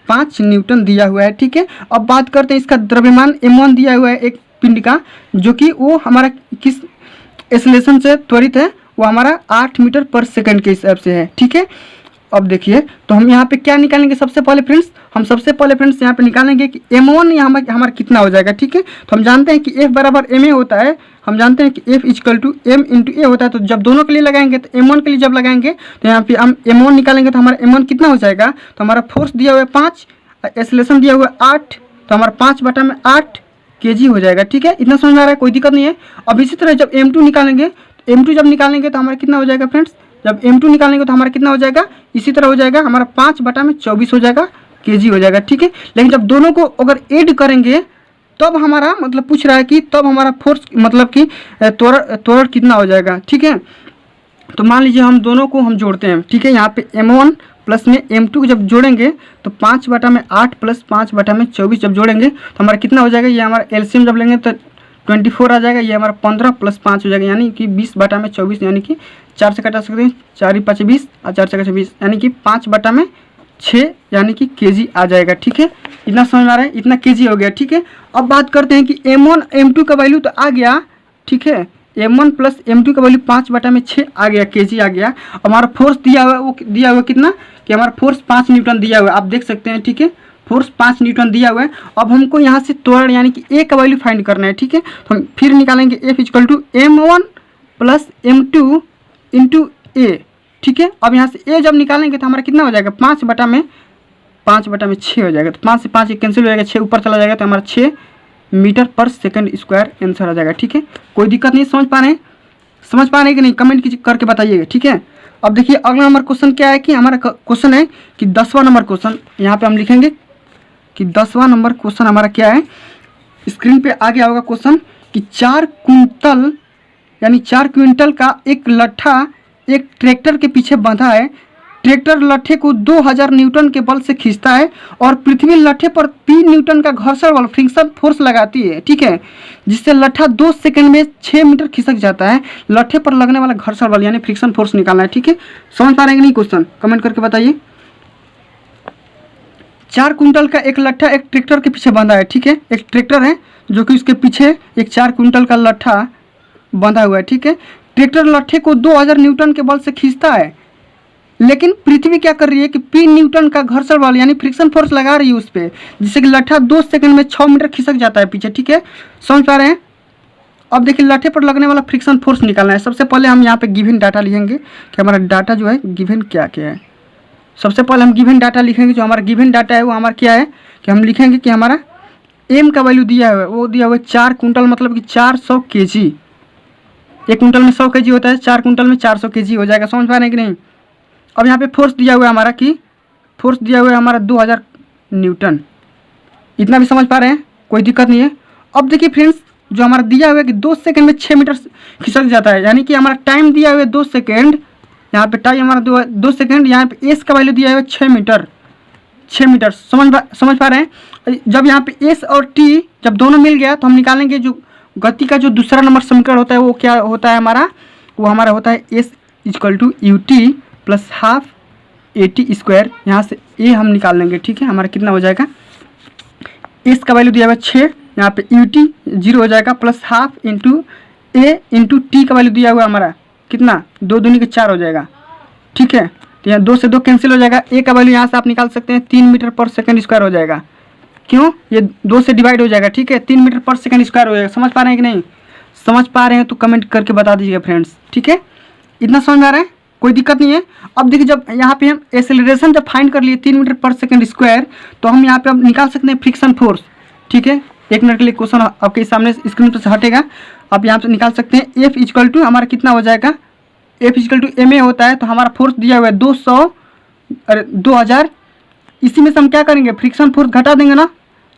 Speaker 1: 5 न्यूटन दिया हुआ है। ठीक है, अब बात करते हैं इसका द्रव्यमान m1 दिया हुआ है एक पिंड का, जो कि वो हमारा किस एक्सेलरेशन से त्वरित है, वो हमारा 8 मीटर पर सेकंड के हिसाब से है। ठीक है, अब देखिए तो हम यहाँ पे क्या निकालेंगे, सबसे पहले फ्रेंड्स यहाँ पे निकालेंगे कि m1 हमारा कितना हो जाएगा। ठीक है, तो हम जानते हैं कि F बराबर ma होता है, हम जानते हैं कि F equal to m into a होता है। तो जब दोनों के लिए लगाएंगे, तो m1 के लिए जब लगाएंगे तो यहाँ पे हम m1 निकालेंगे, तो हमारा m1 कितना हो जाएगा, तो हमारा फोर्स दिया हुआ है 5, एक्सेलरेशन दिया हुआ है 8, तो हमारा 5/8 kg हो जाएगा। ठीक है, इतना समझ में आ रहा है, कोई दिक्कत नहीं है। अब इसी तरह जब m2 निकालेंगे, m2 जब निकालेंगे तो हमारा कितना हो जाएगा फ्रेंड्स, जब m2 निकालेंगे तो हमारा कितना हो जाएगा, इसी तरह हो जाएगा, हमारा 5/24 हो जाएगा, kg हो जाएगा। ठीक है, लेकिन जब दोनों को अगर ऐड करेंगे तब हमारा मतलब पूछ रहा है कि तब हमारा फोर्स मतलब कि त्वरण कितना हो जाएगा। ठीक है, तो मान लीजिए हम दोनों को हम जोड़ते हैं। ठीक है, यहाँ पे m1 प्लस में m2 को जब जोड़ेंगे तो 5/8 प्लस 5/24 जब जोड़ेंगे तो हमारा कितना हो जाएगा, ये हमारा एलसीएम जब लेंगे तो 24 आ जाएगा, ये हमारा 15 प्लस 5 हो जाएगा, यानी कि 20/24, यानी कि 4 से कटा सकते हैं, 4 × 5 = 20 और 4 से 24, यानी कि 5/6 यानी कि kg आ जाएगा। ठीक है, इतना समझ में आ रहा है, इतना kg हो गया। ठीक है, अब बात करते हैं कि m1 m2 का वैल्यू तो आ गया। ठीक है, m1 प्लस m2 का वैल्यू 5/6 आ गया, kg आ गया। हमारा फोर्स दिया हुआ है, वो दिया हुआ कितना कि हमारा फोर्स 5 न्यूटन दिया हुआ है, आप देख सकते हैं। ठीक है, फोर्स 5 न्यूटन दिया हुआ है। अब हमको यहाँ से त्वरण यानी कि ए का वैल्यू फाइंड करना है। ठीक है, तो हम फिर निकालेंगे F equal to m1 plus m2 into a. ठीक है, अब यहाँ से ए जब निकालेंगे तो हमारा कितना हो जाएगा, 5/6 हो जाएगा, तो 5 से 5 कैंसिल हो जाएगा, 6 ऊपर चला जाएगा, तो हमारा 6 मीटर पर सेकंड स्क्वायर आंसर आ जाएगा। ठीक है, कोई दिक्कत नहीं, समझ पा रहे हैं कि नहीं, कमेंट करके बताइएगा। ठीक है, अब देखिए अगला नंबर क्वेश्चन क्या है कि हमारा क्वेश्चन है कि 10वां नंबर क्वेश्चन, यहाँ पे हम लिखेंगे कि 10वां नंबर क्वेश्चन हमारा क्या है, स्क्रीन पे आ गया होगा क्वेश्चन कि 4 क्विंटल यानी 4 क्विंटल का एक लट्ठा एक ट्रैक्टर के पीछे बंधा है। ट्रैक्टर लट्ठे को 2000 न्यूटन के बल से खींचता है और पृथ्वी लट्ठे पर 3 न्यूटन का घर्षण बल फ्रिक्शन फोर्स लगाती है। ठीक है, जिससे लट्ठा 2 सेकंड में 6 मीटर खिसक जाता है। लट्ठे पर लगने वाला घर्षण बल यानी फ्रिक्शन फोर्स निकालना है। ठीक है, समझ पा रहे हैं कि नहीं क्वेश्चन, कमेंट करके बताइए। 4 क्विंटल का एक लट्ठा एक ट्रैक्टर के पीछे बंधा है। ठीक है, एक ट्रैक्टर है जो कि उसके पीछे एक 4 क्विंटल का लट्ठा बंधा हुआ है। ठीक है, ट्रैक्टर लट्ठे को 2000 न्यूटन के बल से खींचता है, लेकिन पृथ्वी क्या कर रही है कि 3 न्यूटन का घर्षण बल यानी फ्रिक्शन फोर्स लगा रही है उस पर, जिससे कि लट्ठा 2 सेकंड में 6 मीटर खिसक जाता है पीछे। ठीक है, समझ पा रहे हैं। अब देखिए लट्ठे पर लगने वाला फ्रिक्शन फोर्स निकालना है। सबसे पहले हम यहाँ पे गिवन डाटा लिखेंगे कि हमारा डाटा जो है गिवन क्या क्या है। सबसे पहले हम गिवन डाटा लिखेंगे, जो हमारा गिवन डाटा है वो हमारा क्या है कि हम लिखेंगे कि हमारा एम का वैल्यू दिया हुआ है, वो दिया हुआ है 4 क्विंटल मतलब कि 400 kg। 1 क्विंटल में 100 kg होता है, 4 क्विंटल में 400 kg हो जाएगा। समझ पा रहे हैं कि नहीं। अब यहाँ पे फोर्स दिया हुआ है हमारा कि फोर्स दिया हुआ है हमारा 2000 न्यूटन, इतना भी समझ पा रहे हैं, कोई दिक्कत नहीं है। अब देखिए फ्रेंड्स, जो हमारा दिया हुआ है कि 2 सेकंड में 6 मीटर खिसक जाता है, यानी कि हमारा टाइम दिया हुआ है 2 सेकंड, यहाँ पे टाइम हमारा 2 सेकंड, यहाँ पे एस का वैल्यू दिया हुआ है 6 मीटर। 6 मीटर। समझ पा रहे हैं। जब यहाँ पे एस और टी जब दोनों मिल गया तो हम निकालेंगे जो गति का जो दूसरा नंबर समीकरण होता है वो क्या होता है हमारा, वो हमारा होता है S equal to U T plus half A T square. यहाँ से ए हम निकाल लेंगे, ठीक है। हमारा कितना हो जाएगा, एस का वैल्यू दिया हुआ 6, यहाँ पे यू टी 0 हो जाएगा प्लस हाफ इंटू ए इंटू टी का वैल्यू दिया हुआ हमारा कितना, 2 दूनी के 4 हो जाएगा, ठीक है। तो यहाँ 2 से 2 कैंसिल हो जाएगा। ए का वैल्यू यहाँ से आप निकाल सकते हैं 3 मीटर पर सेकंड स्क्वायर हो जाएगा। क्यों, ये 2 से डिवाइड हो जाएगा, ठीक है। 3 मीटर पर सेकंड स्क्वायर हो जाएगा। समझ पा रहे हैं कि नहीं? समझ पा रहे हैं तो कमेंट करके बता दीजिएगा फ्रेंड्स, ठीक है। इतना समझ में आ रहा है, कोई दिक्कत नहीं है। अब देखिए जब यहाँ पे हम एक्सेलरेशन जब फाइंड कर लिए 3 मीटर पर सेकंड स्क्वायर, तो हम यहाँ पे अब निकाल सकते हैं फ्रिक्शन फोर्स, ठीक है। 1 मिनट के लिए क्वेश्चन आपके सामने स्क्रीन पर से हटेगा। अब यहाँ से निकाल सकते हैं एफ इक्वल टू हमारा कितना हो जाएगा, F equal to M A होता है। तो हमारा फोर्स दिया हुआ है 2000। इसी में से हम क्या करेंगे, फ्रिक्शन फोर्स घटा देंगे ना,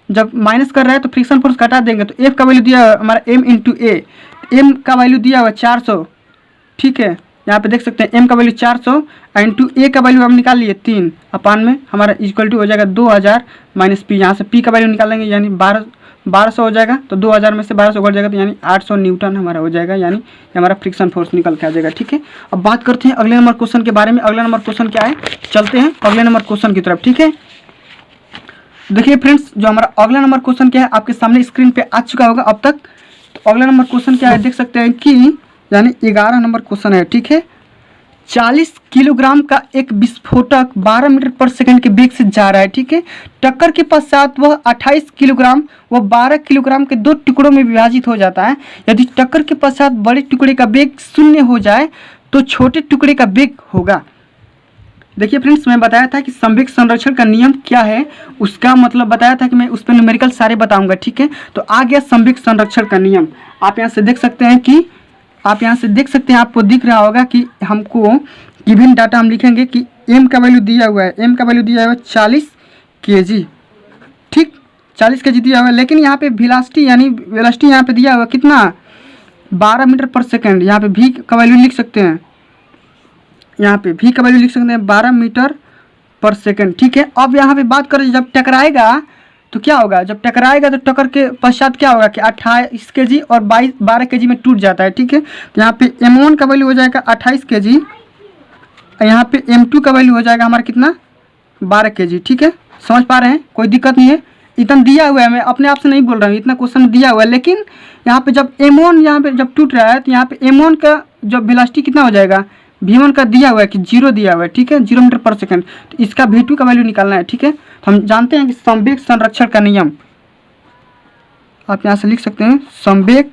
Speaker 1: जब माइनस कर रहा है तो फ्रिक्शन फोर्स घटा देंगे। तो एफ का वैल्यू दिया हुआ है हमारा एम इंटू ए, एम का वैल्यू दिया हुआ है 400, ठीक है। यहाँ पे देख सकते हैं एम का वैल्यू 400 इंटू ए का वैल्यू हम निकाल लिए 3 अपान में हमारा इक्वल टू हो जाएगा 2000 माइनस पी। यहाँ से पी का वैल्यू निकालेंगे यानी 1200 हो जाएगा। तो 2000 में से 1200 घट जाएगा तो यानी 800 न्यूटन हमारा हो जाएगा, यानी हमारा फ्रिक्शन फोर्स निकल के आ जाएगा, ठीक है। अब बात करते हैं अगले नंबर क्वेश्चन के बारे में। अगला नंबर क्वेश्चन क्या है, चलते हैं अगले नंबर क्वेश्चन की तरफ, ठीक है। देखिए फ्रेंड्स, जो हमारा अगला नंबर क्वेश्चन क्या है आपके सामने स्क्रीन पे आ चुका होगा अब तक। तो अगला नंबर क्वेश्चन क्या है देख सकते हैं कि यानी 11 नंबर क्वेश्चन है, ठीक है। 40 किलोग्राम का एक विस्फोटक 12 मीटर पर सेकंड के वेग से जा रहा है, ठीक है। टक्कर के पश्चात वह 28 किलोग्राम व 12 किलोग्राम के 2 टुकड़ों में विभाजित हो जाता है। यदि टक्कर के पश्चात बड़े टुकड़े का वेग 0 हो जाए तो छोटे टुकड़े का वेग होगा। देखिए फ्रेंड्स, मैं बताया था कि संवेग संरक्षण का नियम क्या है, उसका मतलब बताया था कि मैं उस पर न्यूमेरिकल सारे बताऊंगा, ठीक है। तो आ गया संवेग संरक्षण का नियम। आप यहाँ से देख सकते हैं कि आपको दिख रहा होगा कि हमको गिवन डाटा हम लिखेंगे कि m का वैल्यू दिया हुआ है, m का वैल्यू दिया हुआ है 40 kg, ठीक, 40 kg दिया हुआ है। लेकिन यहाँ पे वेलोसिटी यानी वेलोसिटी यहाँ पे दिया हुआ है कितना, 12 मीटर पर सेकंड। यहाँ पे v का वैल्यू लिख सकते हैं, यहाँ पे v का वैल्यू लिख सकते हैं 12 मीटर पर सेकंड, ठीक है। अब यहाँ पे बात करें जब टकराएगा तो क्या होगा, जब टकराएगा तो टक्कर के पश्चात क्या होगा कि 28 kg और 12 kg में टूट जाता है, ठीक है। तो यहाँ पे m1 का वैल्यू हो जाएगा 28 kg, यहाँ पे m2 का वैल्यू हो जाएगा हमारा कितना, 12 kg, ठीक है। समझ पा रहे हैं, कोई दिक्कत नहीं है। इतना दिया हुआ है, मैं अपने आप से नहीं बोल रहा हूँ, इतना क्वेश्चन दिया हुआ है। लेकिन यहाँ पे जब m1 यहाँ पे जब टूट रहा है तो यहाँ पे m1 का जब वेलोसिटी कितना हो जाएगा, v1 का दिया हुआ है कि 0 दिया हुआ है, ठीक है, 0 मीटर पर सेकंड। तो इसका v2 का वैल्यू निकालना है, ठीक है। तो हम जानते हैं कि संवेग संरक्षण का नियम, आप यहाँ से लिख सकते हैं संवेग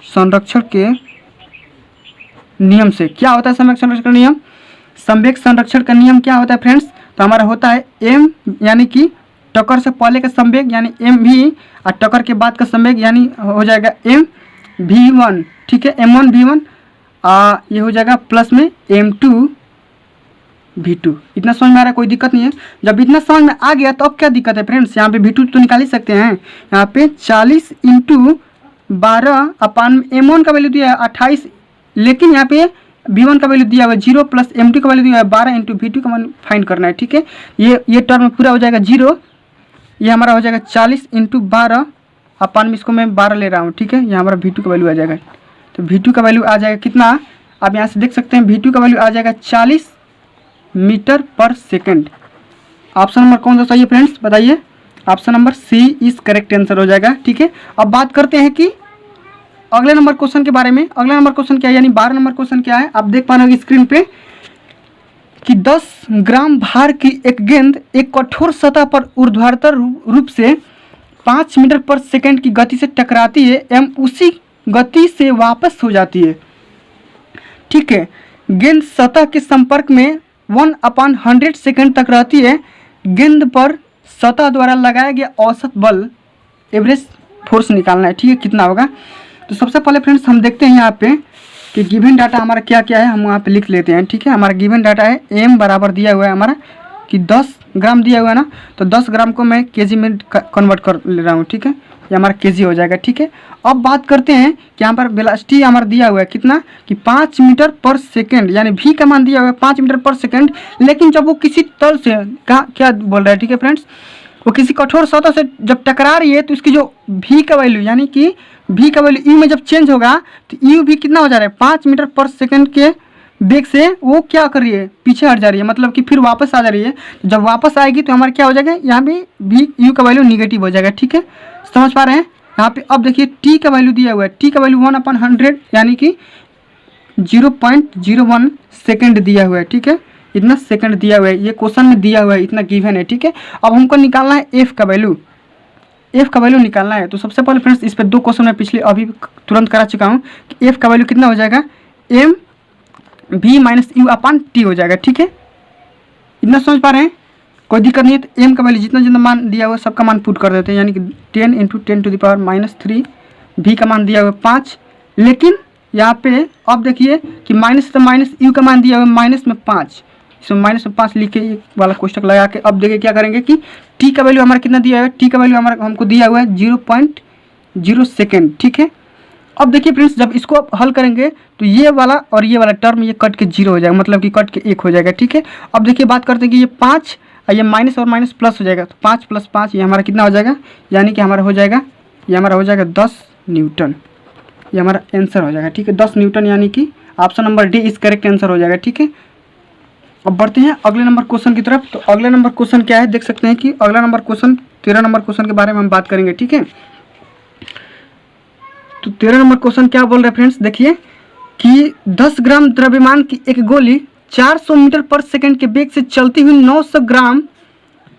Speaker 1: संरक्षण के नियम से क्या होता है संवेग संरक्षण का नियम। संवेग संरक्षण का नियम क्या होता है फ्रेंड्स, तो हमारा होता है m यानी कि टक्कर से पहले का संवेग यानी m v और टक्कर के बाद का संवेग यानी हो जाएगा m v1, ठीक है, m1 v1 ये हो जाएगा प्लस में m2 v2। इतना समझ में आ रहा है, कोई दिक्कत नहीं है। जब इतना समझ में आ गया तो अब क्या दिक्कत है फ्रेंड्स, यहाँ पे v2 तो निकाल ही सकते हैं। यहाँ पे 40 इंटू 12 अपान m1 का वैल्यू दिया है 28, लेकिन यहाँ पे v1 का वैल्यू दिया हुआ है 0 प्लस m2 का वैल्यू दिया है 12 इंटू v2 का वैल्यू फाइंड करना है, ठीक है। ये टर्म पूरा हो जाएगा 0, ये हमारा हो जाएगा 40 इंटू 12 अपान में इसको मैं 12 ले रहा हूँ, ठीक है। यहाँ हमारा v2 का वैल्यू आ जाएगा, तो v2 का वैल्यू आ जाएगा कितना, आप यहाँ से देख सकते हैं v2 का वैल्यू आ जाएगा 40 मीटर पर सेकंड। ऑप्शन नंबर कौन सा सही है फ्रेंड्स, बताइए। Option number C is correct answer हो जाएगा, ठीक है। अब बात करते हैं कि अगले नंबर क्वेश्चन के बारे में। अगला नंबर क्वेश्चन क्या है, यानी 12 नंबर क्वेश्चन क्या है, आप देख पा रहे हो स्क्रीन पे कि 10 ग्राम भार की एक गेंद एक कठोर सतह पर ऊर्ध्वाधर रूप से 5 मीटर पर सेकंड की गति से टकराती है एवं उसी गति से वापस हो जाती है, ठीक है। गेंद सतह के संपर्क में 1/100 सेकंड तक रहती है। गेंद पर सतह द्वारा लगाया गया औसत बल एवरेज फोर्स निकालना है, ठीक है, कितना होगा। तो सबसे पहले फ्रेंड्स हम देखते हैं यहाँ पे कि गिवन डाटा हमारा क्या क्या है, हम वहाँ पे लिख लेते हैं, ठीक है। हमारा गिवन डाटा है m बराबर दिया हुआ है हमारा कि 10 ग्राम दिया हुआ है ना, तो 10 ग्राम को मैं केजी में कन्वर्ट कर ले रहा हूँ, ठीक है, ये हमारा केजी हो जाएगा, ठीक है। अब बात करते हैं कि यहाँ पर वेलोसिटी हमारा दिया हुआ है कितना कि 5 मीटर पर सेकेंड, यानी v का मान दिया हुआ है 5 मीटर पर सेकेंड। लेकिन जब वो किसी तल से क्या बोल रहा है, ठीक है फ्रेंड्स, वो किसी कठोर सतह से जब टकरा रही है तो इसकी जो v का वैल्यू, यानी कि v का वैल्यू u में जब चेंज होगा तो u भी कितना हो जा रहा है 5 मीटर पर सेकेंड के वेग से वो क्या कर रही है, पीछे हट जा रही है, मतलब कि फिर वापस आ जा रही है। जब वापस आएगी तो हमारा क्या हो जाएगा, यहाँ भी v u का वैल्यू निगेटिव हो जाएगा, ठीक है, समझ पा रहे हैं। यहाँ पे अब देखिए t का वैल्यू दिया हुआ है, t का वैल्यू 1/100 यानी कि 0.01 सेकेंड दिया हुआ है, ठीक है, इतना सेकंड दिया हुआ है, ये क्वेश्चन में दिया हुआ है, इतना गिवन है, ठीक है। अब हमको निकालना है f का वैल्यू, f का वैल्यू निकालना है। तो सबसे पहले फ्रेंड्स इस पर 2 क्वेश्चन मैं पिछले अभी तुरंत करा चुका हूँ कि f का वैल्यू कितना हो जाएगा, m v माइनस u अपन t हो जाएगा, ठीक है, इतना समझ पा रहे हैं, कोई दिक्कत नहीं है। तो m का वैल्यू जितना जितना मान दिया हुआ है सबका मान पुट कर देते हैं, यानी कि 10 × 10⁻³ v का मान दिया हुआ है 5। लेकिन यहाँ पे अब देखिए कि माइनस तो माइनस u का मान दिया हुआ है माइनस में 5, इसमें माइनस में 5 लिख के ये वाला कोष्टक लगा के अब देखिए क्या करेंगे कि t का वैल्यू हमारा कितना दिया है, t का वैल्यू हमारा हमको दिया हुआ है 0.0 सेकेंड, ठीक है। अब देखिए फ्रेंड्स जब इसको आप हल करेंगे तो ये वाला और ये वाला टर्म ये कट के 0 हो जाएगा, मतलब कि कट के 1 हो जाएगा, ठीक है। अब देखिए बात करते हैं कि ये 5 और ये माइनस और माइनस प्लस हो जाएगा, तो 5 + 5 ये हमारा कितना हो जाएगा, यानी कि हमारा हो जाएगा, ये हमारा हो जाएगा 10 न्यूटन, ये हमारा आंसर हो जाएगा, ठीक है, 10 न्यूटन, यानी कि ऑप्शन नंबर डी इस करेक्ट आंसर हो जाएगा, ठीक है। अब बढ़ते हैं अगले नंबर क्वेश्चन की तरफ। तो अगला नंबर क्वेश्चन क्या है, देख सकते हैं कि अगला नंबर क्वेश्चन 13 नंबर क्वेश्चन के बारे में हम बात करेंगे, ठीक है। तो 13 नंबर क्वेश्चन क्या बोल रहे हैं फ्रेंड्स, देखिए कि 10 ग्राम द्रव्यमान की एक गोली 400 मीटर पर सेकंड के वेग से चलती हुई 900 ग्राम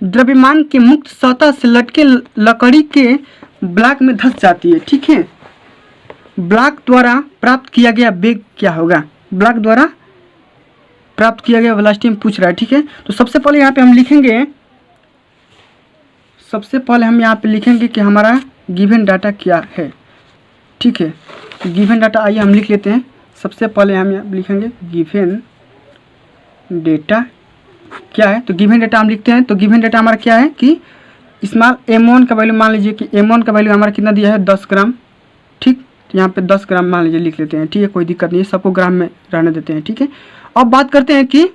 Speaker 1: द्रव्यमान के मुक्त सतह से लटके लकड़ी के ब्लॉक में धंस जाती है, ठीक है। ब्लॉक द्वारा प्राप्त किया गया वेग क्या होगा, ब्लॉक द्वारा प्राप्त किया गया वेलोसिटी में पूछ रहा है, ठीक है। तो सबसे पहले यहाँ पे हम लिखेंगे, सबसे पहले हम यहाँ पे लिखेंगे कि हमारा गिवन डाटा क्या है, ठीक है। गिवन डाटा आइए हम लिख लेते हैं। सबसे पहले हम यहाँ लिखेंगे गिवन डेटा क्या है, तो गिवन डेटा हम लिखते हैं। तो गिवन डेटा हमारा क्या है कि स्मॉल m1 का वैल्यू मान लीजिए कि m1 का वैल्यू हमारा कितना दिया है 10 ग्राम, ठीक, तो यहाँ पे 10 ग्राम मान लीजिए लिख लेते हैं, ठीक है, कोई दिक्कत नहीं है, सबको ग्राम में रहने देते हैं, ठीक है। अब बात करते हैं कि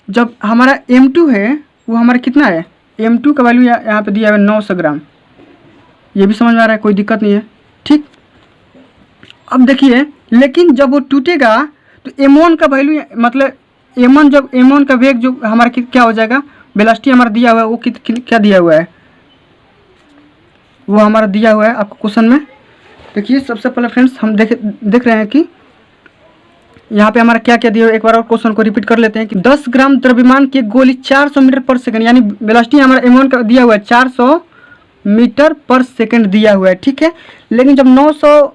Speaker 1: जब हमारा m2 है वो हमारा कितना है, m2 का वैल्यू यहाँ पे दिया है 900 ग्राम, ये भी समझ में आ रहा है, कोई दिक्कत नहीं है, ठीक। अब देखिए लेकिन जब वो टूटेगा तो m1 का वैल्यू, मतलब m1 जब m1 का वेग जो हमारा क्या हो जाएगा, वेलोसिटी हमारा दिया हुआ है वो क्या दिया हुआ है, वो हमारा दिया हुआ है आपको क्वेश्चन में। देखिए सबसे पहले फ्रेंड्स हम देख रहे हैं कि यहाँ पे हमारा क्या क्या दिया हुआ है, एक बार और क्वेश्चन को रिपीट कर लेते हैं कि 10 ग्राम द्रव्यमान की गोली 400 मीटर पर सेकंड, यानी वेलोसिटी हमारा m1 का दिया हुआ है 400 मीटर पर सेकंड दिया हुआ है, ठीक है। लेकिन जब 900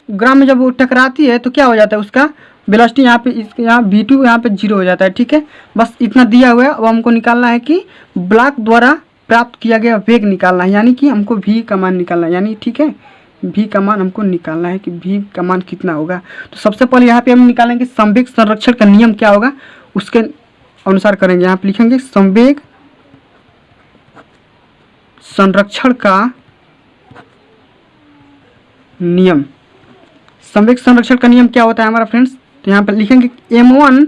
Speaker 1: ग्राम में जब वो टकराती है तो क्या हो जाता है, उसका वेलोसिटी यहाँ पे यहाँ v2 यहाँ पे 0 हो जाता है, ठीक है। बस इतना दिया हुआ है। अब हमको निकालना है कि ब्लॉक द्वारा प्राप्त किया गया वेग निकालना है, यानी कि हमको v का मान निकालना है, यानी ठीक है v का मान हमको निकालना है कि v का मान कितना होगा। तो सबसे पहले यहाँ पे हम निकालेंगे संवेग संरक्षण का नियम क्या होगा, उसके अनुसार करेंगे। यहाँ पे लिखेंगे संवेग संरक्षण का नियम। संवेग संरक्षण का नियम क्या होता है हमारा फ्रेंड्स, तो यहाँ पर लिखेंगे m1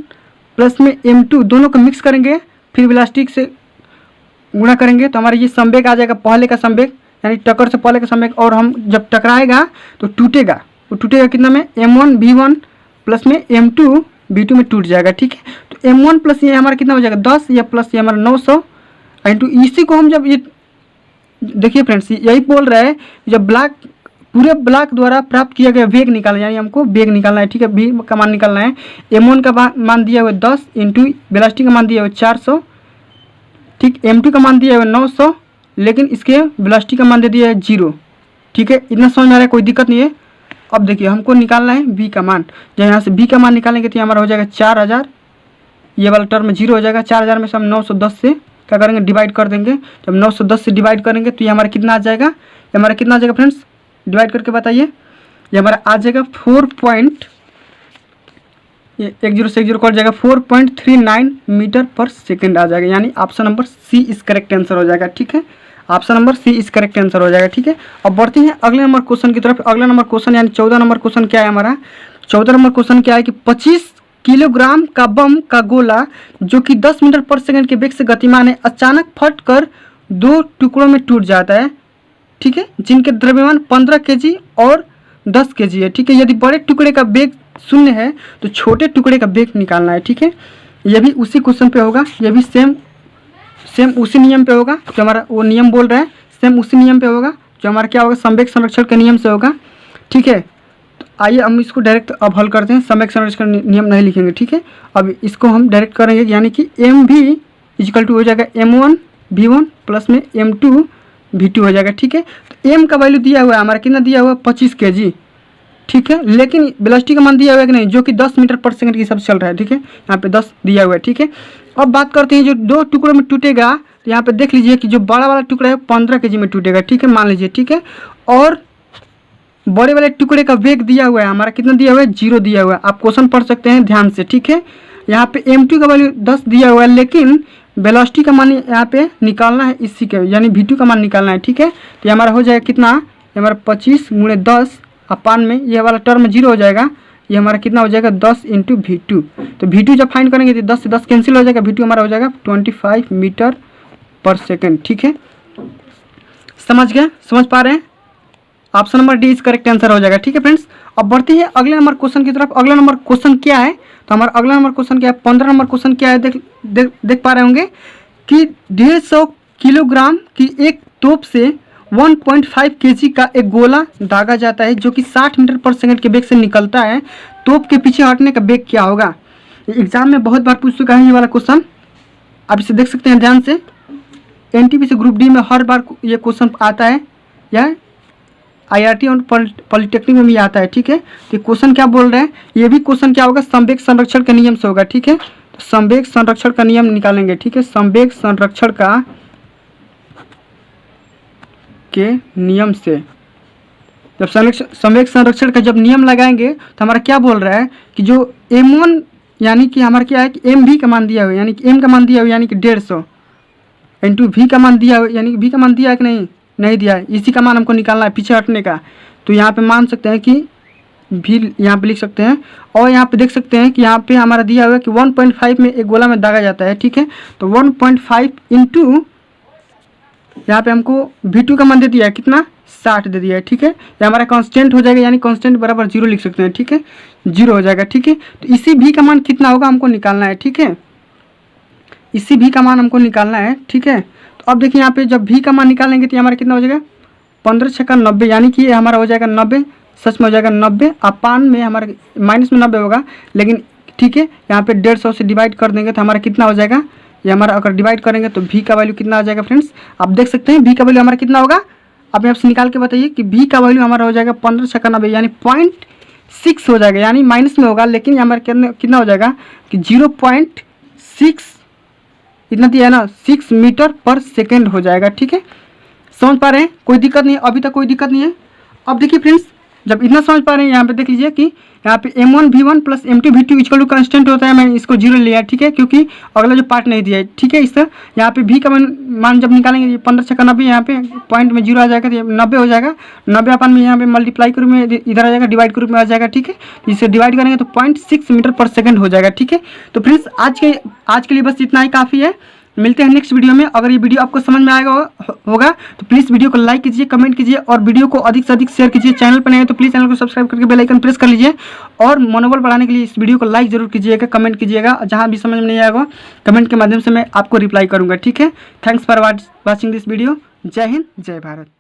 Speaker 1: प्लस में m2 दोनों को मिक्स करेंगे, फिर वेलोसिटी से गुणा करेंगे, तो हमारा ये संवेग आ जाएगा पहले का संवेग, यानी टक्कर से पहले का संवेग, और हम जब टकराएगा तो टूटेगा, वो टूटेगा कितना में m1 v1 प्लस में m2 v2 में टूट जाएगा, ठीक है। तो m1 प्लस ये हमारा कितना हो जाएगा 10, या प्लस ये हमारा 900 इंटू, इसी को हम जब ये देखिए फ्रेंड्स यही बोल रहा है, जब ब्लॉक पूरे ब्लॉक द्वारा प्राप्त किया गया वेग निकालना, यानी हमको वेग निकालना है, ठीक है, v का मान निकालना है। m1 का मान दिया हुआ है 10 इंटू वेलोसिटी का मान दिया हुआ है 400, ठीक, m2 का मान दिया हुआ है 900, लेकिन इसके वेलोसिटी का मान दे दिया है 0, ठीक है, इतना समझ में आ रहा है, कोई दिक्कत नहीं है। अब देखिए हमको निकालना है v का मान, जब यहाँ से v का मान निकालेंगे तो हमारा हो जाएगा 4000, ये वाला टर्म 0 हो जाएगा, 4000 में से हम 910 से क्या करेंगे डिवाइड कर देंगे। जब 910 से डिवाइड करेंगे तो ये हमारा कितना आ जाएगा, ये हमारा कितना आ जाएगा फ्रेंड्स, डिवाइड करके बताइए, ये हमारा आ जाएगा ये 10 से 10 कट जाएगा, 4.39 मीटर पर सेकेंड आ जाएगा, यानी ऑप्शन नंबर सी इस करेक्ट आंसर हो जाएगा। ठीक है, ऑप्शन नंबर सी इस करेक्ट आंसर हो जाएगा। ठीक है, अब बढ़ते हैं अगले नंबर क्वेश्चन की तरफ। अगला नंबर क्वेश्चन यानी 14 नंबर क्वेश्चन क्या है हमारा? 14 नंबर क्वेश्चन क्या है कि 25 किलोग्राम का बम का गोला जो कि 10 मीटर पर सेकंड के वेग से गतिमान है, अचानक फटकर 2 टुकड़ों में टूट जाता है। ठीक है, जिनके द्रव्यमान 15 kg और 10 kg है। ठीक है, यदि बड़े टुकड़े का वेग 0 है तो छोटे टुकड़े का वेग निकालना है। ठीक है, यह भी उसी क्वेश्चन पे होगा, यह भी सेम उसी नियम पे होगा जो हमारा वो नियम बोल रहा है, सेम उसी नियम पे होगा जो हमारा क्या होगा, संवेग संरक्षण के नियम से होगा। ठीक है, तो आइए हम इसको डायरेक्ट अब हल करते हैं, संवेग संरक्षण नियम नहीं लिखेंगे। ठीक है, अब इसको हम डायरेक्ट करेंगे, यानी कि mv इक्वल टू हो जाएगा m1 v1 प्लस में m2 v2 हो जाएगा। ठीक है, तो m का वैल्यू दिया हुआ है हमारा, कितना दिया हुआ है? 25 kg। ठीक है, लेकिन वेलोसिटी का मान दिया हुआ है कि नहीं, जो कि 10 मीटर पर सेकंड के हिसाब से चल रहा है। ठीक है, यहाँ पे 10 दिया हुआ है। ठीक है, अब बात करते हैं जो 2 टुकड़ों में टूटेगा, तो यहाँ पे देख लीजिए कि जो बड़ा वाला टुकड़ा है 15 kg में टूटेगा। ठीक है, मान लीजिए। ठीक है, और बड़े वाले टुकड़े का वेग दिया हुआ है हमारा, कितना दिया हुआ है? 0 दिया हुआ है। आप क्वेश्चन पढ़ सकते हैं ध्यान से। ठीक है, यहाँ पे m2 का वैल्यू 10 दिया हुआ है, लेकिन वेलोसिटी का मान यहाँ पे निकालना है इसी के, यानी v2 का मान निकालना है। ठीक है, तो हमारा हो जाएगा कितना? ये हमारा 25 × 10 अपान में ये वाला टर्म 0 हो जाएगा, ये हमारा कितना हो जाएगा? 10 × v2। तो v2 जब फाइंड करेंगे तो 10 से 10 कैंसिल हो जाएगा, v2 हमारा हो जाएगा 25 मीटर पर सेकेंड। ठीक है, समझ गए? समझ पा रहे हैं? Option number D is correct answer हो जाएगा। ठीक है फ्रेंड्स, अब बढ़ते हैं अगले नंबर क्वेश्चन की तरफ। अगला नंबर क्वेश्चन क्या है? तो हमारा अगला नंबर क्वेश्चन क्या है? 15 नंबर क्वेश्चन क्या है? देख पा रहे होंगे कि 150 किलोग्राम की एक तोप से 1.5 kg का एक गोला दागा जाता है जो कि 60 मीटर पर सेकंड के वेग से निकलता है। तोप के पीछे हटने का वेग क्या होगा? एग्जाम में बहुत बार पूछ चुका है ये वाला क्वेश्चन, आप इसे देख सकते हैं ध्यान से। एनटीपीसी ग्रुप डी में हर बार ये क्वेश्चन आता है, या IRT और पॉलिटेक्निक में भी आता है। ठीक है, तो क्वेश्चन क्या बोल रहे हैं? ये भी क्वेश्चन क्या होगा? संवेग संरक्षण के नियम से होगा। ठीक है, तो संवेग संरक्षण का नियम निकालेंगे। ठीक है, संवेग संरक्षण के नियम से जब संवेग संरक्षण का जब नियम लगाएंगे तो हमारा क्या बोल रहा है कि जो m1 यानी कि हमारा क्या है कि mv का मान दिया हुआ है, यानी कि m का मान दिया हुआ है, यानी कि 150 इंटू v का मान दिया हुआ है, यानी कि v का मान दिया है कि नहीं दिया है, इसी का मान हमको निकालना है पीछे हटने का। तो यहाँ पे मान सकते हैं कि भी यहाँ पे लिख सकते हैं, और यहाँ पे देख सकते हैं कि यहाँ पे हमारा दिया हुआ है कि 1.5 में एक गोला में दागा जाता है। ठीक है, तो 1.5 इंटू यहाँ पे हमको v2 का मान दे दिया है, कितना? 60 दे दिया है। ठीक है, ये हमारा कांस्टेंट हो जाएगा, यानी कांस्टेंट बराबर 0 लिख सकते हैं। ठीक है, 0 हो जाएगा। ठीक है, तो इसी v का मान कितना होगा हमको निकालना है। ठीक है, इसी v का मान हमको निकालना है। ठीक है, तो अब देखिए यहाँ पे जब v का मान निकालेंगे तो हमारा कितना हो जाएगा? 15 × 6 = 90, यानी कि ये हमारा हो जाएगा 90, सच में हो जाएगा 90, अपान में हमारा माइनस में 90 होगा, लेकिन ठीक है यहाँ पे 150 से डिवाइड कर देंगे तो हमारा कितना हो जाएगा? ये हमारा अगर डिवाइड करेंगे तो v का वैल्यू कितना आ जाएगा फ्रेंड्स? आप देख सकते हैं v का वैल्यू हमारा कितना होगा? आप यहाँ से निकाल के बताइए कि v का वैल्यू हमारा हो जाएगा 15 × 6 = 90, यानी 0.6 हो जाएगा, यानी माइनस में होगा, लेकिन हमारा कितना हो जाएगा कि 0.6 इतना दिया है ना, 6 मीटर पर सेकेंड हो जाएगा। ठीक है, समझ पा रहे हैं? कोई दिक्कत नहीं है, अभी तक कोई दिक्कत नहीं है। अब देखिए फ्रेंड्स, जब इतना समझ पा रहे हैं, यहाँ पे देख लीजिए कि यहाँ पे m1 v1 plus m2 v2 equal to constant होता है। मैंने इसको 0 लिया है। ठीक है, क्योंकि अगला जो पार्ट नहीं दिया है। ठीक है, इससे यहाँ पे v का मान जब निकालेंगे, ये 15 × 6 = 90, यहाँ पे पॉइंट में 0 आ जाएगा तो 90 हो जाएगा। 90 अपन में यहाँ पे मल्टीप्लाई के रूप में इधर आ जाएगा, डिवाइड के रूप में आ जाएगा। ठीक है, इसे डिवाइड करेंगे तो 0.6 मीटर पर सेकेंड हो जाएगा। ठीक है, तो फ्रेंड्स आज के लिए बस इतना ही काफ़ी है। मिलते हैं नेक्स्ट वीडियो में। अगर ये वीडियो आपको समझ में आएगा होगा तो प्लीज़ वीडियो को लाइक कीजिए, कमेंट कीजिए और वीडियो को अधिक से अधिक शेयर कीजिए। चैनल पर नए हैं तो प्लीज़ चैनल को सब्सक्राइब करके बेल आइकन प्रेस कर लीजिए, और मनोबल बढ़ाने के लिए इस वीडियो को लाइक जरूर कीजिएगा, कमेंट कीजिएगा। जहाँ भी समझ में नहीं आएगा कमेंट के माध्यम से मैं आपको रिप्लाई करूँगा। ठीक है, thanks for watching this video. जय हिंद, जय भारत।